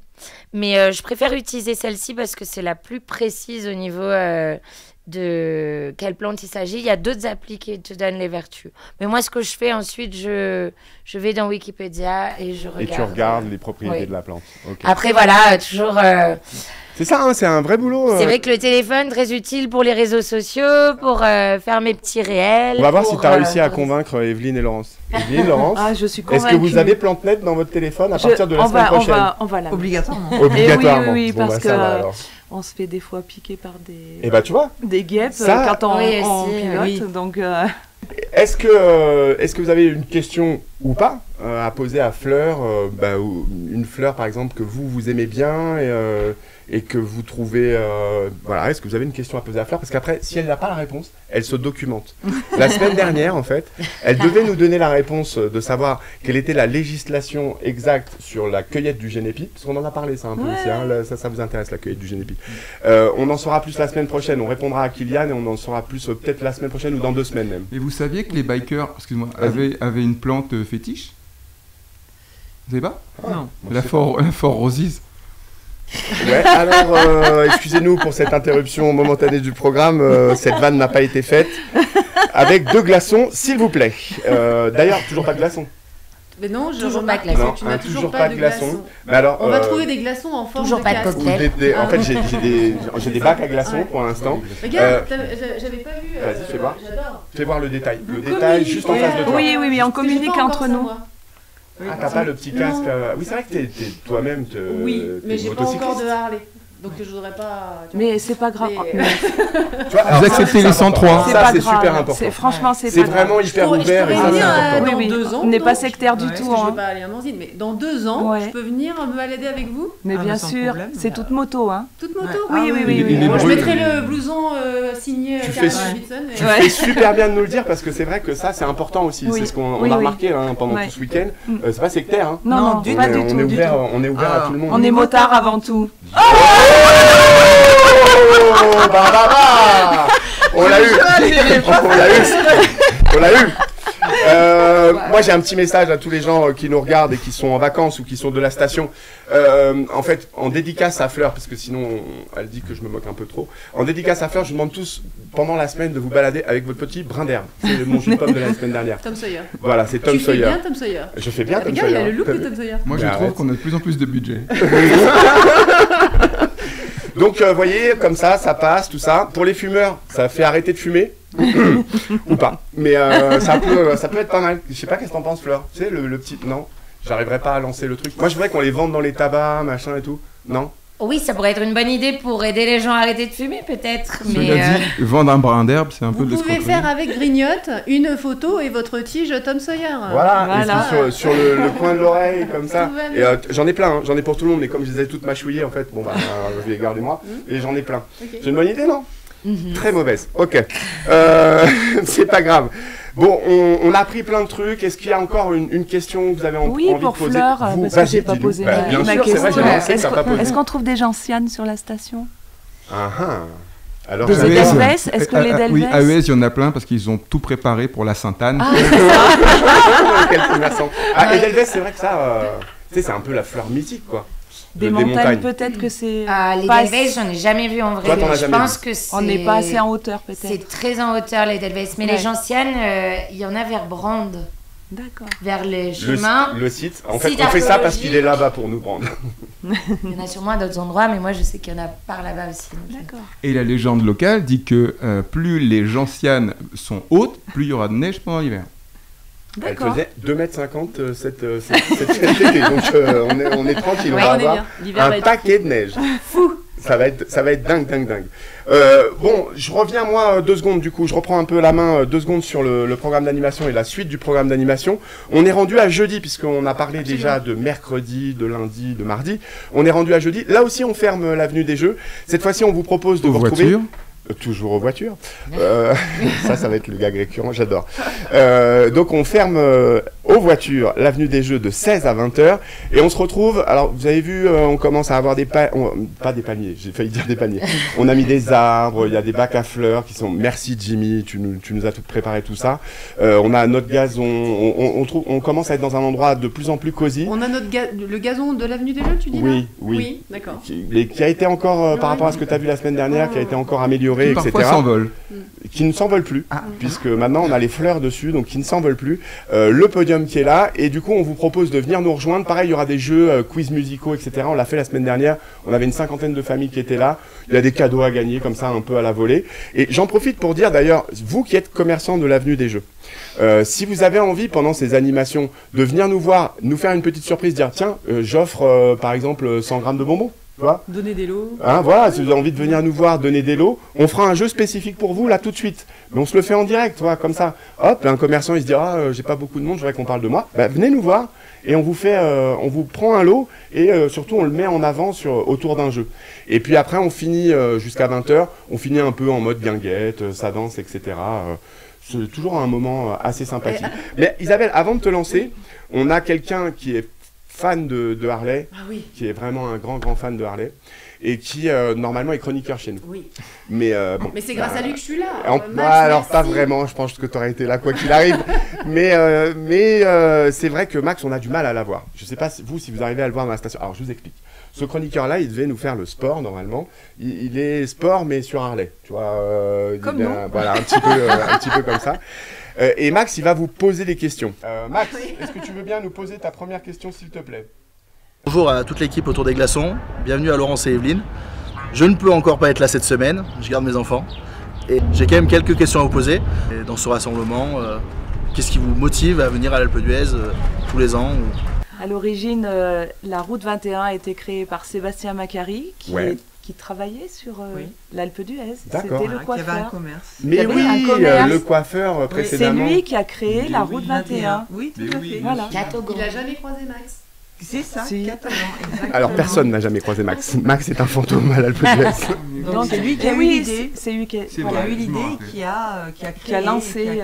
Mais je préfère utiliser celle-ci parce que c'est la plus précise au niveau de quelle plante il s'agit. Il y a d'autres applis qui te donnent les vertus. Mais moi, ce que je fais ensuite, je vais dans Wikipédia et je regarde. Et tu regardes les propriétés oui. de la plante. Ok. Après, voilà, toujours... C'est ça, hein, c'est un vrai boulot. c'est vrai que le téléphone, très utile pour les réseaux sociaux, pour faire mes petits réels. On va voir si pour, tu as réussi à pour- convaincre Evelyne et Laurence. Evelyne, Laurence, Ah, je suis est-ce convaincue. que vous avez PlanteNet dans votre téléphone à partir de la on semaine va, prochaine on va la Obligatoirement. Obligatoirement. oui, Bon, parce bah, ça va, que- alors. On se fait des fois piquer par Et bah tu vois, des guêpes Ça- quand on, Oui, on aussi, pilote. oui. Donc, est-ce que vous avez une question ou pas à poser à Fleur, ou une fleur par exemple que vous aimez bien et que vous trouvez... voilà, est-ce que vous avez une question à poser à Fleur? Parce qu'après, si elle n'a pas la réponse, elle se documente. La semaine dernière, en fait, elle devait nous donner la réponse de savoir quelle était la législation exacte sur la cueillette du génépi, parce qu'on en a parlé ça un peu aussi, hein, ça vous intéresse la cueillette du génépi. On en saura plus la semaine prochaine, on répondra à Kylian et on en saura plus peut-être la semaine prochaine ou dans 2 semaines même. Et vous saviez que les bikers, excuse-moi, avaient une plante fétiche? Vous savez pas? Non. La Fort Roses. Ouais, alors, excusez-nous pour cette interruption momentanée du programme, cette vanne n'a pas été faite. Avec 2 glaçons, s'il vous plaît. D'ailleurs, toujours pas de glaçons. Mais non, Toujours pas de glaçons. Non, Tu n'as toujours pas de glaçons. Mais alors, On va trouver des glaçons en forme Toujours de pas de casque. cocktail. En fait, j'ai des bacs à glaçons pour l'instant. Regarde, j'avais pas vu. Vas-y, fais voir. J'adore. Fais voir le détail. Le détail juste en face de toi. Oui, on Parce que communique j'ai pas entre encore ça, nous. moi. Ah, t'as pas le petit casque. Oui, c'est vrai que t'es toi-même. Oui, t'es mais j'ai pas motocycliste. encore de Harley. Donc je voudrais pas. tu vois. Mais c'est pas grave. Mais- Tu vois, alors Vous ça, acceptez c'est les 103. important. C'est Ça, pas c'est grave. super important. Franchement, c'est C'est pas grave. vraiment hyper Je pourrais ouvert et ça, c'est venir, important. dans Oui, 2 ans. On n'est pas donc. sectaire du Ouais. Parce tout. que je hein. vais pas aller à Manzine, mais dans 2 ans, Ouais. je peux venir me balader avec vous. Mais Ah, bien mais sans sûr, problème. c'est toute moto. Hein. Toute moto. Ouais. Oui, oui, oui. Il oui. est Bon, je brûlé. mettrai le blouson signé Tu Carl fais- Davidson. Tu fais super bien de nous le dire parce que c'est vrai que ça c'est important aussi. Oui. C'est ce qu'on Oui, a oui. remarqué hein, pendant Ouais. tout ce week-end. Mm. C'est pas sectaire. Hein. Non, non, du pas tout, du on tout. est du ouvert, tout. on est ouvert à tout le monde. On est motard avant tout. Oh, bah. On l'a eu. On l'a eu. Moi j'ai un petit message à tous les gens qui nous regardent et qui sont en vacances ou qui sont de la station. En fait, en dédicace à Fleur, parce que sinon elle dit que je me moque un peu trop. En dédicace à Fleur, je vous demande tous pendant la semaine de vous balader avec votre petit brin d'herbe. C'est mon jus de pomme de la semaine dernière. Tom Sawyer. Voilà, c'est Tom Tu fais Sawyer. bien Tom Sawyer. Je fais bien Tom Regarde, il a Sawyer. le look T'as de vu Tom Sawyer. Moi, je Mais trouve arrête. qu'on a de plus en plus de budget. Donc, vous voyez, comme ça passe, tout ça. Pour les fumeurs, ça fait arrêter de fumer. Ou pas. Mais ça peut être pas mal. Je sais pas qu'est-ce que t'en penses, Fleur. Tu sais, le petit... Non, j'arriverai pas à lancer le truc. Moi, je voudrais qu'on les vende dans les tabacs, machin et tout. Non. Oui, ça pourrait être une bonne idée pour aider les gens à arrêter de fumer, peut-être. Mais Cela dit, vendre un brin d'herbe, c'est un peu Vous de pouvez l'escroquerie. faire avec Grignotte une photo et votre tige Tom Sawyer. Voilà, et Voilà. puis sur le coin de l'oreille, comme ça. Tout va Et bien. j'en ai plein, hein. J'en ai pour tout le monde, mais comme je les ai toutes mâchouillées, en fait, bon bah, je vais les garder moi. Et j'en ai plein. Ok. C'est une bonne idée, non? Très mauvaise. Ok. C'est pas grave. Bon, on a appris plein de trucs. Est-ce qu'il y a encore une question que vous avez Oui, envie pour de poser? Fleur, Vous, parce que vas-y, j'ai pas dis-nous. posé Bah, bien ma sûr, c'est vrai, question. j'ai lancé, t'as pas posé. Est-ce qu'on trouve des gentianes sur la station? Ah, ah. Alors, Des ça- Edelweiss? Est-ce que les Oui, Edelweiss? AES, il y en a plein parce qu'ils ont tout préparé pour la Sainte-Anne. Quel commerçant. Ah, Edelweiss, c'est vrai que ça, tu sais, c'est un peu la fleur mythique, quoi. Des montagnes, peut-être que c'est. les pas Edelweiss, j'en ai jamais vu en vrai. Toi, t'en as Je jamais pense vu. que c'est... On n'est pas assez en hauteur, peut-être. C'est très en hauteur, les Edelweiss. Mais Ouais. les gentianes, il y en a vers Brande, D'accord. vers les chemins. Le site. En fait, Site on fait ça parce archéologique. qu'il est là-bas pour nous prendre. Il y en a sûrement à d'autres endroits, mais moi je sais qu'il y en a par là-bas aussi. donc, D'accord. Et la légende locale dit que plus les gentianes sont hautes, plus il y aura de neige pendant l'hiver. Elle D'accord. faisait 2,50 m cette été, donc on est tranquille, Ouais, on va on est avoir bien. L'hiver va un être paquet de neige. Fou. Ça va être dingue. Bon, je reviens moi 2 secondes du coup, je reprends un peu la main 2 secondes sur le programme d'animation et la suite du programme d'animation. On est rendu à jeudi puisqu'on a parlé déjà de mercredi, de lundi, de mardi. On est rendu à jeudi. Là aussi, on ferme l'avenue des Jeux. Cette fois-ci, on vous propose de Aux vous retrouver. voitures. Toujours aux voitures. Ça va être le gag récurrent, j'adore. Donc on ferme aux voitures l'avenue des Jeux de 16 à 20h et on se retrouve, alors vous avez vu, on commence à avoir pas des palmiers, j'ai failli dire des palmiers. On a mis des arbres, il y a des bacs à fleurs qui sont, merci Jimmy, tu nous as tout préparé tout ça. On a notre gazon, on commence à être dans un endroit de plus en plus cosy. On a le gazon de l'avenue des Jeux, tu dis là? Oui. D'accord. Qui a été encore, par rapport à ce que tu as vu la semaine dernière, qui a été encore amélioré, Qui etc. parfois s'envolent. Qui ne s'envolent plus, puisque maintenant on a les fleurs dessus, donc qui ne s'envolent plus. Le podium qui est là, et du coup on vous propose de venir nous rejoindre. Pareil, il y aura des jeux, quiz musicaux, etc. On l'a fait la semaine dernière, on avait une 50aine de familles qui étaient là. Il y a des cadeaux à gagner, comme ça, un peu à la volée. Et j'en profite pour dire d'ailleurs, vous qui êtes commerçant de l'avenue des Jeux, si vous avez envie pendant ces animations de venir nous voir, nous faire une petite surprise, dire tiens, j'offre par exemple 100 grammes de bonbons. Donner des lots. Hein, voilà, si vous avez envie de venir nous voir, donner des lots, on fera un jeu spécifique pour vous là tout de suite. Mais on se le fait en direct, comme ça. Hop, un commerçant il se dira, j'ai pas beaucoup de monde, je voudrais qu'on parle de moi. Bah, venez nous voir et on vous prend un lot et surtout on le met en avant autour d'un jeu. Et puis après on finit jusqu'à 20h, on finit un peu en mode guinguette, ça danse, etc. C'est toujours un moment assez sympathique. Mais Isabelle, avant de te lancer, on a quelqu'un qui est fan de Harley, qui est vraiment un grand fan de Harley. Et qui normalement est chroniqueur chez nous. Oui. Mais bon. Mais c'est grâce à lui que je suis là. Alors pas vraiment, je pense que tu aurais été là quoi qu'il arrive. mais c'est vrai que Max, on a du mal à l'avoir. Je sais pas si vous arrivez à le voir dans la station. Alors je vous explique. Ce chroniqueur-là, il devait nous faire le sport normalement. Il est sport mais sur Harley, tu vois. Comme nous. Voilà, un petit peu comme ça. Et Max, il va vous poser des questions. Max, est-ce que tu veux bien nous poser ta première question, s'il te plaît? Bonjour à toute l'équipe autour des glaçons, bienvenue à Laurence et Evelyne. Je ne peux encore pas être là cette semaine, je garde mes enfants. Et j'ai quand même quelques questions à vous poser. Et dans ce rassemblement, qu'est-ce qui vous motive à venir à l'Alpe d'Huez tous les ans À l'origine, la route 21 a été créée par Sébastien Macari, qui travaillait sur l'Alpe d'Huez. C'était le coiffeur. Il y avait un commerce. Mais oui, le coiffeur précédemment. C'est lui qui a créé la route 21. Oui, tout à fait. Voilà. Il n'a jamais croisé Max. C'est ça, 4 ans, exactement. Alors personne n'a jamais croisé Max. Max est un fantôme à l'Alpe d'Huez. Donc c'est lui qui a eu l'idée. C'est lui qui a eu l'idée, qui a lancé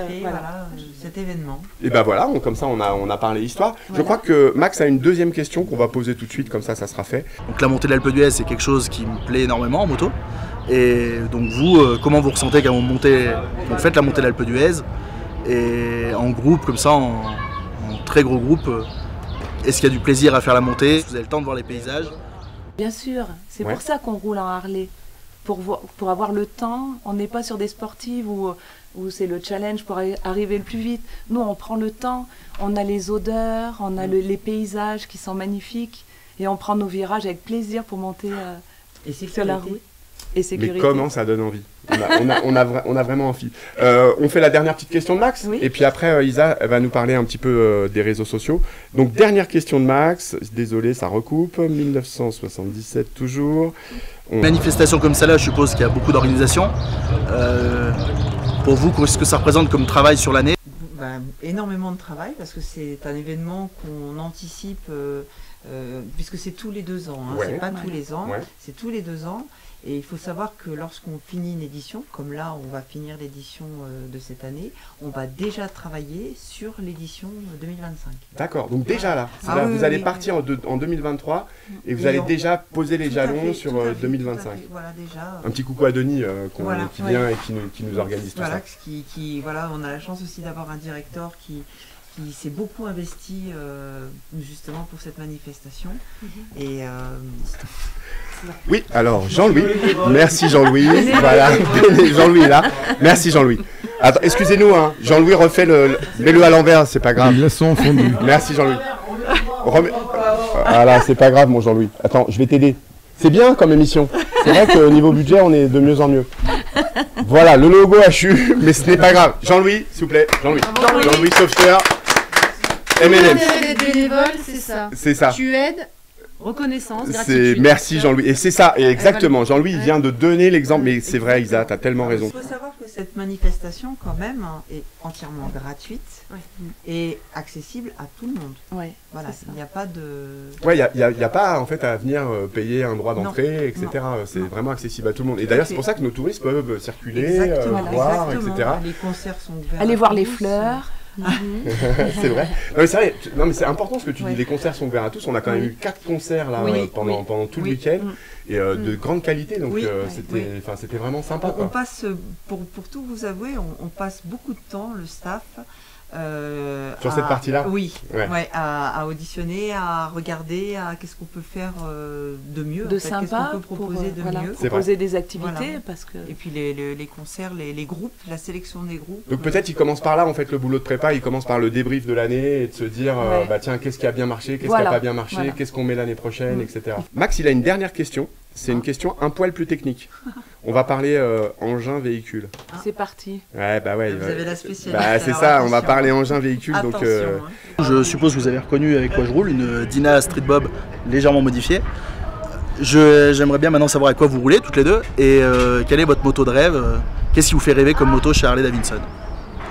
cet événement. Et ben voilà, comme ça on a parlé histoire. Voilà. Je crois que Max a une deuxième question qu'on va poser tout de suite, comme ça sera fait. Donc la montée de l'Alpe d'Huez, c'est quelque chose qui me plaît énormément en moto. Et donc vous, comment vous ressentez quand vous faites la montée de l'Alpe d'Huez et en groupe comme ça, en très gros groupe. Est-ce qu'il y a du plaisir à faire la montée? Vous avez le temps de voir les paysages? Bien sûr, c'est pour ça qu'on roule en Harley. Pour avoir le temps, on n'est pas sur des sportives où c'est le challenge pour arriver le plus vite. Nous, on prend le temps, on a les odeurs, on a les paysages qui sont magnifiques et on prend nos virages avec plaisir pour monter sur la route. Et sécurité. Mais comment ça donne envie? On a vraiment envie. On fait la dernière petite question de Max, et puis après Isa va nous parler un petit peu des réseaux sociaux. Donc dernière question de Max, désolé ça recoupe, 1977 toujours. Manifestation comme celle-là, je suppose qu'il y a beaucoup d'organisations. Pour vous, qu'est-ce que ça représente comme travail sur l'année? Énormément de travail parce que c'est un événement qu'on anticipe puisque c'est tous les 2 ans, c'est pas tous les ans, c'est tous les 2 ans. Et il faut savoir que lorsqu'on finit une édition, comme là on va finir l'édition de cette année, on va déjà travailler sur l'édition 2025. D'accord, donc déjà là, vous allez partir en 2023 et vous allez déjà poser les jalons sur 2025. Voilà, déjà. Un petit coucou à Denis qui vient et qui nous organise tout ça. Voilà, on a la chance aussi d'avoir un directeur qui s'est beaucoup investi justement pour cette manifestation. Et oui, alors Jean-Louis, merci Jean-Louis, voilà, Jean-Louis est là, merci Jean-Louis. Attends, excusez-nous, Jean-Louis refait mets-le à l'envers, c'est pas grave. Les glaçons fondus. Merci Jean-Louis. Voilà, c'est pas grave mon Jean-Louis. Attends, je vais t'aider. C'est bien comme émission. C'est vrai qu'au niveau budget, on est de mieux en mieux. Voilà, le logo HU, mais ce n'est pas grave. Jean-Louis, s'il vous plaît, Jean-Louis sauveteur. MLM. Bénévole, c'est ça. C'est ça. Tu aides. Reconnaissance, gratitude. Merci Jean-Louis. Et c'est ça, et exactement. Jean-Louis vient de donner l'exemple. Mais c'est vrai, Isa, tu as tellement raison. Il faut savoir que cette manifestation, quand même, est entièrement gratuite et accessible à tout le monde. Voilà, il n'y a pas de... il n'y a pas en fait à venir payer un droit d'entrée, etc. C'est vraiment accessible à tout le monde. Et d'ailleurs, c'est pour ça que nos touristes peuvent circuler, voir, etc. Les concerts sont ouverts. Aller voir les fleurs. C'est vrai. Non mais c'est important ce que tu dis. Les concerts sont ouverts à tous. On a quand même eu 4 concerts là pendant tout le week-end et de grande qualité. Donc c'était vraiment sympa. On passe, pour tout vous avouer, on passe beaucoup de temps, le staff. Sur cette partie-là. À auditionner, à regarder, à qu'est-ce qu'on peut faire de mieux, de sympa, qu'est-ce qu'on peut proposer de mieux, proposer des activités, parce que... Et puis les concerts, les groupes, la sélection des groupes. Donc peut-être il commence par là en fait le boulot de prépa, il commence par le débrief de l'année et de se dire tiens qu'est-ce qui a bien marché, qu'est-ce qui a pas bien marché, qu'est-ce qu'on met l'année prochaine, etc. Max il a une dernière question. C'est une question un poil plus technique. On va parler engin véhicule. C'est parti. Vous avez la spécialité. C'est ça, on va parler engin véhicule. Donc, je suppose que vous avez reconnu avec quoi je roule, une Dyna Street Bob légèrement modifiée. J'aimerais bien maintenant savoir avec quoi vous roulez toutes les deux et quelle est votre moto de rêve. Qu'est-ce qui vous fait rêver comme moto chez Harley Davidson,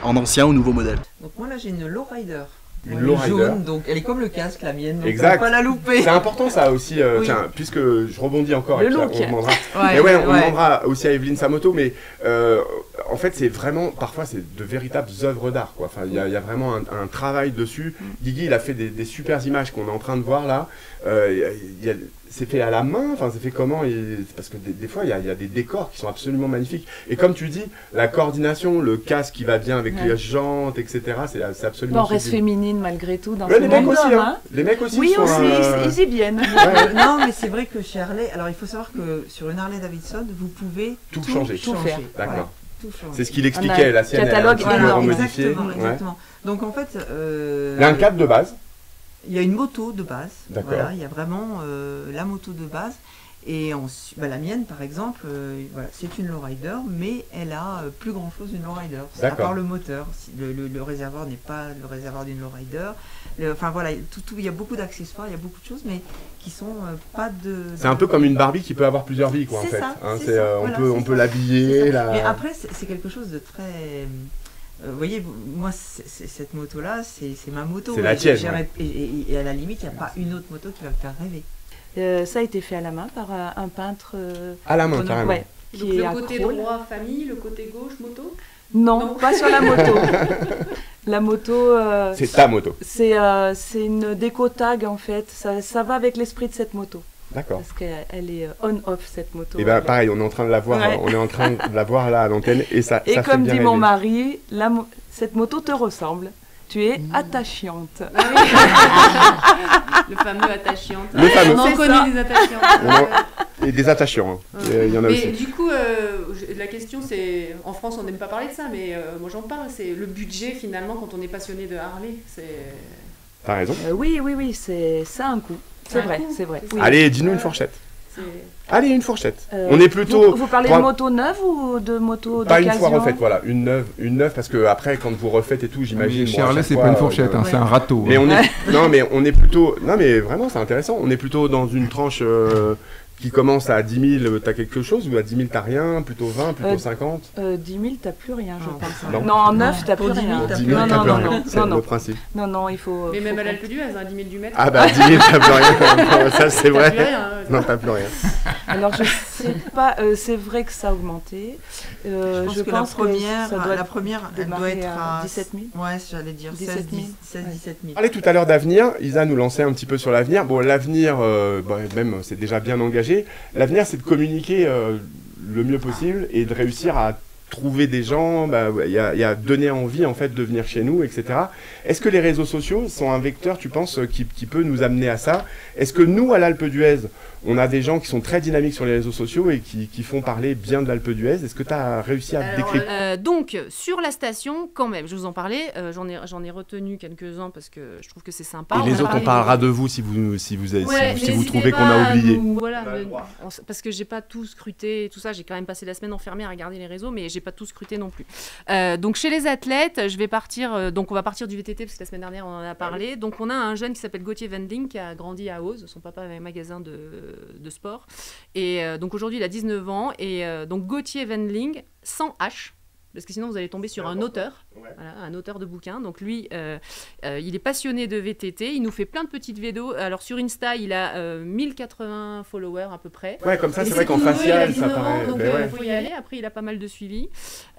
en ancien ou nouveau modèle? Donc moi là j'ai une Lowrider une lowrider. Jaune, donc elle est comme le casque, la mienne, donc Exact. faut pas la louper. C'est important ça aussi, Oui. tiens, puisque je rebondis encore, Le et puis look. on demandera. Ouais, Mais ouais, on ouais. demandera aussi à Evelyne sa moto, mais en fait c'est vraiment, parfois c'est de véritables œuvres d'art, quoi. Enfin, il y a vraiment un travail dessus. Guigui, il a fait des super images qu'on est en train de voir là. C'est fait à la main, enfin c'est fait comment parce que des fois il y a des décors qui sont absolument magnifiques. Et comme tu dis, la coordination, le casque qui va bien avec les jantes, etc. C'est absolument. On reste féminine malgré tout dans Ouais, ce les mecs monde, aussi, hein. hein. Les mecs aussi. Oui, sont, aussi, ils y viennent. Non, mais c'est vrai que chez Harley, alors il faut savoir que sur une Harley Davidson, vous pouvez Tout changer. Tout faire. D'accord. Voilà, tout changer. C'est ce qu'il expliquait, la sienne. catalogue elle a un petit peu énorme. remodifié. Exactement, Ouais. exactement. Donc en fait, Il y a un cadre de base. il y a une moto de base. D'accord. Voilà, il y a vraiment la moto de base. Et la mienne, par exemple, voilà, c'est une lowrider, mais elle a plus grand chose d'une lowrider. À D'accord. part le moteur. Le réservoir n'est pas le réservoir d'une lowrider. Enfin voilà, il y a beaucoup d'accessoires, il y a beaucoup de choses, mais qui sont pas de. C'est un peu comme une Barbie qui peut avoir plusieurs vies, quoi, en C'est fait. ça, Hein, c'est c'est, ça, on voilà, peut, c'est on peut ça. l'habiller. Mais après, c'est quelque chose de très. Vous voyez, moi, cette moto-là, c'est ma moto. C'est la Et tienne, j'ai- ouais. et à la limite, il n'y a pas une autre moto qui va me faire rêver. Ça a été fait à la main par un peintre À la main, carrément. ouais, Donc qui est le à côté Crolles. droit, famille, le côté gauche, moto. Non, pas sur la moto. La moto, C'est ta moto. c'est une déco tag en fait. Ça va avec l'esprit de cette moto. D'accord. Parce qu'elle est on-off cette moto. Et ben pareil, on est en train de la voir, Ouais. on est en train de la voir là à l'antenne et ça. Et ça fait comme bien dit mon rêver. mari, cette moto te ressemble. Tu es attachante. Le fameux attachante. Le fameux. On en C'est ça. connaît des attachants. Et des attachants, hein. Il y en a Mais aussi. du coup, la question c'est, en France on n'aime pas parler de ça, mais moi j'en parle, c'est le budget finalement quand on est passionné de Harley. T'as raison. Oui, ça a un coût. C'est Un vrai, coût. c'est vrai. Oui. Allez, dis-nous une fourchette. c'est- Allez, une fourchette. On est plutôt. Vous parlez Trois- de moto neuve ou de moto Pas une d'occasion fois refaite, voilà, une neuve parce que après quand vous refaites et tout, j'imagine. Mais bon, chez à Harley, chaque c'est fois, pas une fourchette, hein, c'est un râteau. Mais hein. on est, on est plutôt, non mais vraiment c'est intéressant. On est plutôt dans une tranche qui commence à 10 000, t'as quelque chose ou à 10 000 t'as rien, plutôt 20, plutôt 50. 10 000, t'as plus rien, je Non, pense. non. Non, en neuf, t'as Pour plus 10 000, rien. t'as 10 000 Non, t'as non, plus non, rien. non, C'est non, le non. principe. Non, il faut. Mais même faut à l'Alpe d'Huez, à 10 000 du mètre. Ah bah 10 000 t'as plus rien. Ça c'est t'as plus vrai. rien, hein. Non t'as plus rien. Alors, je sais pas, c'est vrai que ça a augmenté. Je pense que la première, ça doit elle doit démarrer être à 17 000. Ouais, j'allais dire 17 000. 16-17 000. On parlait tout à l'heure d'avenir, Isa nous lançait un petit peu sur l'avenir. Bon, l'avenir, même c'est déjà bien engagé. L'avenir, c'est de communiquer le mieux possible et de réussir à trouver des gens, il y a donner envie en fait de venir chez nous, etc. Est-ce que les réseaux sociaux sont un vecteur, tu penses, qui peut nous amener à ça? Est-ce que nous, à l'Alpe d'Huez, on a des gens qui sont très dynamiques sur les réseaux sociaux et qui font parler bien de l'Alpe d'Huez? Est-ce que tu as réussi à Alors, décrypter? donc, sur la station, quand même, je vous en parlais, j'en ai retenu quelques-uns parce que je trouve que c'est sympa. Et les a autres, on parlé- parlera de vous si vous Ouais, si vous n'hésitez trouvez pas qu'on a à oublié. voilà, On a le droit. parce que j'ai pas tout scruté et tout ça, j'ai quand même passé la semaine enfermée à regarder les réseaux, mais j'ai pas tout scruté non plus. Donc chez les athlètes, je vais partir, donc on va partir du VTT parce que la semaine dernière on en a parlé. Donc on a un jeune qui s'appelle Gauthier Wendling qui a grandi à Oz, son papa avait un magasin de sport. Et donc aujourd'hui il a 19 ans et donc Gauthier Wendling sans H. Parce que sinon vous allez tomber sur un auteur, voilà, un auteur de bouquins. Donc lui, il est passionné de VTT, il nous fait plein de petites vidéos. Alors sur Insta, il a 1080 followers à peu près. Ouais, comme ça, Et c'est vrai qu'en tout nouveau, il a facial, ça 19 ans, paraît. donc Ben ouais. faut y aller. Après, il a pas mal de suivi.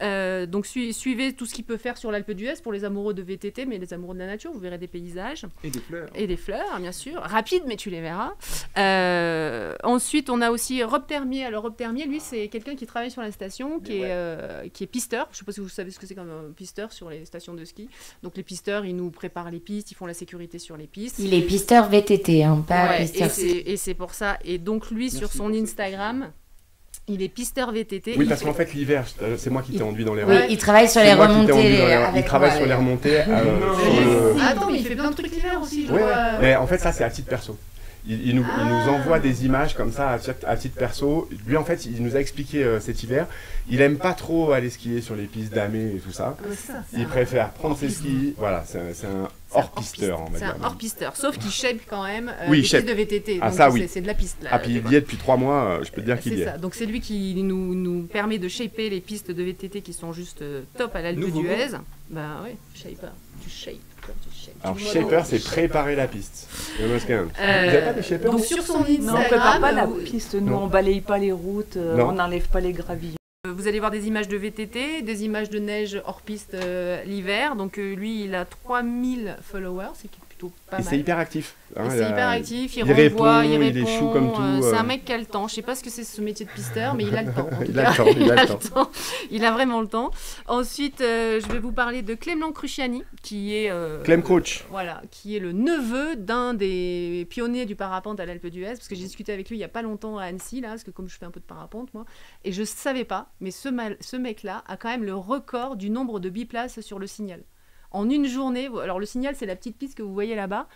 Donc suivez tout ce qu'il peut faire sur l'Alpe d'Huez pour les amoureux de VTT, mais les amoureux de la nature. Vous verrez des paysages Et des fleurs. et des fleurs, bien sûr. Rapide, mais tu les verras. Ensuite, on a aussi Rob Termier. Alors Rob Termier, lui, c'est quelqu'un qui travaille sur la station, qui est pisteur. Je sais pas si vous savez ce que c'est comme un pisteur sur les stations de ski. Donc les pisteurs, ils nous préparent les pistes, ils font la sécurité sur les pistes. Il est pisteur VTT, hein, pas Ouais, pisteur. et c'est pour ça. Et donc lui, sur son Instagram, il est pisteur VTT. Oui, Il parce fait- qu'en fait, l'hiver, c'est moi qui t'ai enduit dans les Oui, rangs. il travaille sur C'est les moi qui t'ai enduit remontées. dans les rangs. Il avec travaille moi, sur les ouais. remontées. sur le- Attends, mais il fait plein de trucs l'hiver aussi. Je Ouais, vois. ouais. Mais en fait, ça, c'est à titre perso. Il nous envoie des images comme ça à titre perso. Lui, en fait, il nous a expliqué cet hiver. Il aime pas trop aller skier sur les pistes damées et tout ça. Il préfère prendre ses skis. Voilà, c'est un hors-pisteur, on va C'est dire. un hors-pisteur, sauf qu'il shape quand même Oui, des shape. pistes de VTT. Ah, donc ça, oui. C'est de la piste là. Ah, puis tu il vois. y est depuis 3 mois, je peux te dire qu'il y C'est est. ça. Donc c'est lui qui nous permet de shaper les pistes de VTT qui sont juste top à l'Alpe Nouveau d'Huez. Ben ouais, shape, tu shapes. Alors, shaper, c'est préparer la piste. Vous n'avez pas des shapers? Donc sur son Non, on ne prépare Instagram, pas la piste, nous on balaye pas les routes, on n'enlève pas les gravillons. vous allez voir des images de VTT, des images de neige hors piste l'hiver. Donc lui, il a 3000 followers, c'est plutôt pas mal. C'est hyper actif. Hein, c'est hyper actif, il renvoie, il est chou comme tout. C'est un mec qui a le temps. Je sais pas ce que c'est ce métier de pisteur, mais il a le temps. Il a le temps. Il a vraiment le temps. Ensuite, je vais vous parler de Clément Cruciani, qui est Clem Coach. Voilà, qui est le neveu d'un des pionniers du parapente à l'Alpe d'Huez, parce que j'ai discuté avec lui il y a pas longtemps à Annecy, là, parce que comme je fais un peu de parapente moi, et je savais pas, mais ce mec-là a quand même le record du nombre de biplaces sur le Signal. En une journée, alors le Signal, c'est la petite piste que vous voyez là-bas.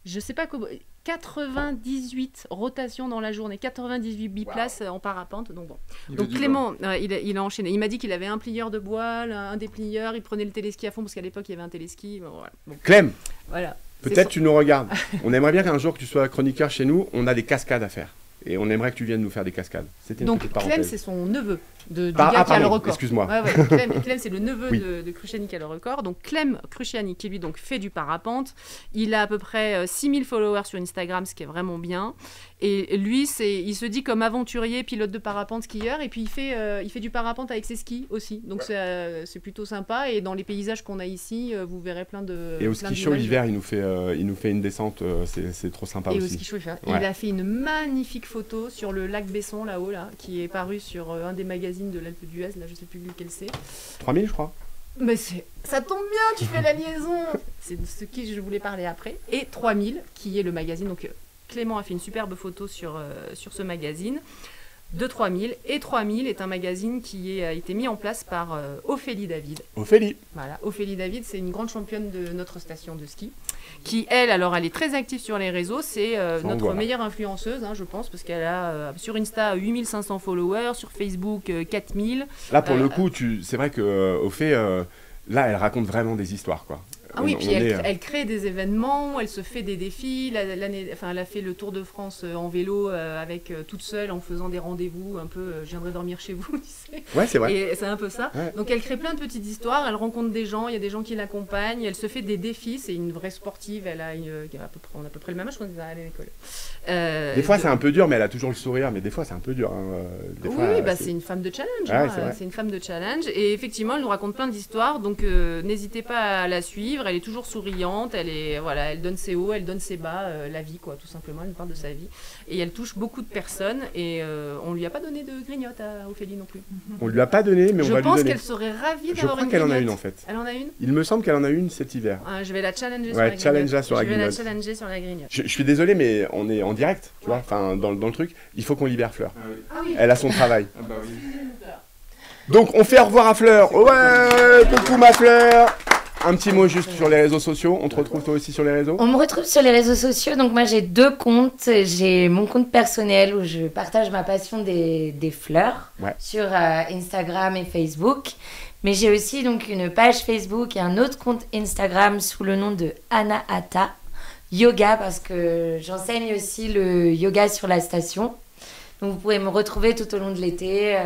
Je sais pas comment, 98 rotations dans la journée, 98 biplaces en parapente. Donc bon. Donc Clément, il a enchaîné. Il m'a dit qu'il avait un plieur de bois, un déplieur, il prenait le téléski à fond parce qu'à l'époque il y avait un téléski. Bon, voilà. Donc, Clem, voilà. Peut-être tu nous regardes. On aimerait bien qu'un jour que tu sois chroniqueur chez nous, on a des cascades à faire. Et on aimerait que tu viennes nous faire des cascades. C'était une petite parenthèse. Clem, c'est son neveu du gars qui a le record. Excuse-moi. Clem, c'est le neveu de Cruciani qui a le record. Donc Clem Cruciani, qui lui donc fait du parapente, il a à peu près 6000 followers sur Instagram, ce qui est vraiment bien. Et lui, il se dit comme aventurier, pilote de parapente, skieur, et puis il fait du parapente avec ses skis aussi. Donc c'est plutôt sympa. Et dans les paysages qu'on a ici, vous verrez plein de. Et au ski show l'hiver, il nous fait une descente, c'est trop sympa aussi. Et au ski show, il a fait une magnifique photo sur le lac Besson là-haut, là, qui est paru sur un des magazines de l'Alpe d'Huez, là je sais plus lequel c'est. 3000 je crois. Mais ça tombe bien, tu fais la liaison. C'est de ce qui je voulais parler après. Et 3000, qui est le magazine. Donc Clément a fait une superbe photo sur ce magazine de 3000. Et 3000 est un magazine qui a été mis en place par Ophélie David. Ophélie. Voilà, Ophélie David, c'est une grande championne de notre station de ski. Qui, elle est très active sur les réseaux. C'est notre meilleure influenceuse, hein, je pense, parce qu'elle a sur Insta 8500 followers, sur Facebook 4000. Là, pour le coup, c'est vrai que là, elle raconte vraiment des histoires, quoi. Ah oui, puis elle crée des événements, elle se fait des défis. Elle a fait le Tour de France en vélo avec toute seule, en faisant des rendez-vous un peu. Je viendrai dormir chez vous, tu sais. Ouais, c'est vrai. Et c'est un peu ça. Ouais. Donc elle crée plein de petites histoires, elle rencontre des gens, il y a des gens qui l'accompagnent, elle se fait des défis. C'est une vraie sportive, on a à peu près le même âge quand on est allé à l'école. Des fois, c'est un peu dur, mais elle a toujours le sourire. Mais des fois, c'est un peu dur. Hein. C'est une femme de challenge. C'est une femme de challenge. Et effectivement, elle nous raconte plein d'histoires. Donc n'hésitez pas à la suivre. Elle est toujours souriante, elle donne ses hauts, elle donne ses bas, la vie quoi, tout simplement, elle nous parle de sa vie. Et elle touche beaucoup de personnes et on lui a pas donné de grignote à Ophélie non plus. On lui a pas donné, mais on va lui donner. Je pense qu'elle serait ravie d'avoir une grignote. Je crois qu'elle en a une en fait. Elle en a une ? Il me semble qu'elle en a une cet hiver. Je vais la challenger sur la grignote. Je vais la challenger sur la grignote. Je suis désolé, mais on est en direct, tu vois, enfin dans le truc, il faut qu'on libère Fleur. Elle a son travail. Donc on fait au revoir à Fleur. Ouais, coucou ma Fleur. Un petit mot juste sur les réseaux sociaux. On te retrouve toi aussi sur les réseaux ? On me retrouve sur les réseaux sociaux. Donc moi j'ai 2 comptes. J'ai mon compte personnel où je partage ma passion des fleurs sur Instagram et Facebook. Mais j'ai aussi donc une page Facebook et un autre compte Instagram sous le nom de Anahata Yoga parce que j'enseigne aussi le yoga sur la station. Donc vous pouvez me retrouver tout au long de l'été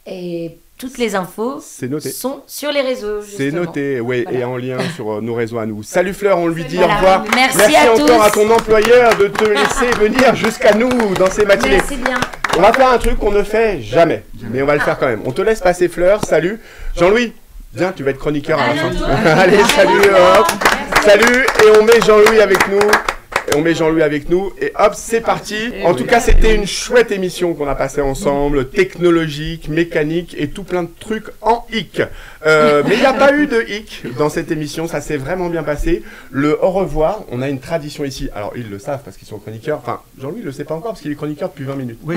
et toutes les infos sont sur les réseaux. Justement. C'est noté, oui, voilà. Et en lien sur nos réseaux à nous. Salut Fleur, on lui dit au revoir. Merci encore à ton employeur de te laisser venir jusqu'à nous dans ces matinées. Merci bien. On va faire un truc qu'on ne fait jamais, mais on va le faire quand même. On te laisse passer Fleur, salut. Jean-Louis, viens, tu vas être chroniqueur à la fin. Allez, salut, hop. Salut, et on met Jean-Louis avec nous. Et hop, c'est parti. En tout cas, c'était une chouette émission qu'on a passée ensemble, technologique, mécanique et tout plein de trucs en hic. Mais il n'y a pas eu de hic dans cette émission, ça s'est vraiment bien passé. Le au revoir, on a une tradition ici. Alors, ils le savent parce qu'ils sont chroniqueurs. Enfin, Jean-Louis ne le sait pas encore parce qu'il est chroniqueur depuis 20 minutes. Oui.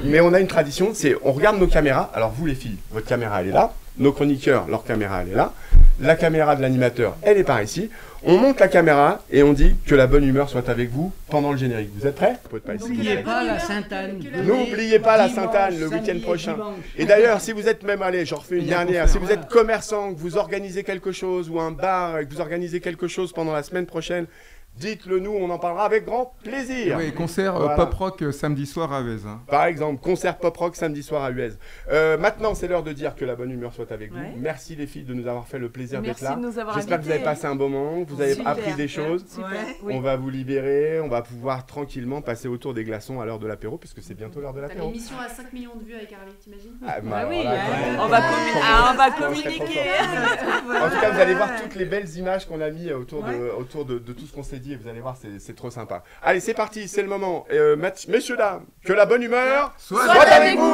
Mais on a une tradition, c'est on regarde nos caméras. Alors, vous les filles, votre caméra, elle est là. Nos chroniqueurs, leur caméra, elle est là. La caméra de l'animateur, elle est par ici. On monte la caméra et on dit que la bonne humeur soit avec vous pendant le générique. Vous êtes prêts ? N'oubliez pas la Sainte-Anne. N'oubliez pas la Sainte-Anne le week-end prochain. Et d'ailleurs, si vous êtes même, allez, j'en refais une dernière, si vous êtes commerçant, que vous organisez quelque chose, ou un bar, que vous organisez quelque chose pendant la semaine prochaine, dites-le nous, on en parlera avec grand plaisir. Oui, concert pop-rock samedi soir à Huez. Hein. Par exemple, concert pop-rock samedi soir à Huez. Maintenant, c'est l'heure de dire que la bonne humeur soit avec vous. Merci les filles de nous avoir fait le plaisir d'être là. J'espère que vous avez passé un bon moment, que vous avez appris des choses. On va vous libérer, on va pouvoir tranquillement passer autour des glaçons à l'heure de l'apéro, puisque c'est bientôt l'heure de l'apéro. T'as l'émission à 5 millions de vues avec Harley, t'imagines? On va communiquer. En tout cas, vous allez voir toutes les belles images qu'on a mis autour de tout ce qu'on s'est dit, et vous allez voir, c'est trop sympa. Allez, c'est parti, c'est le moment. Messieurs, dames, que la bonne humeur soit avec vous.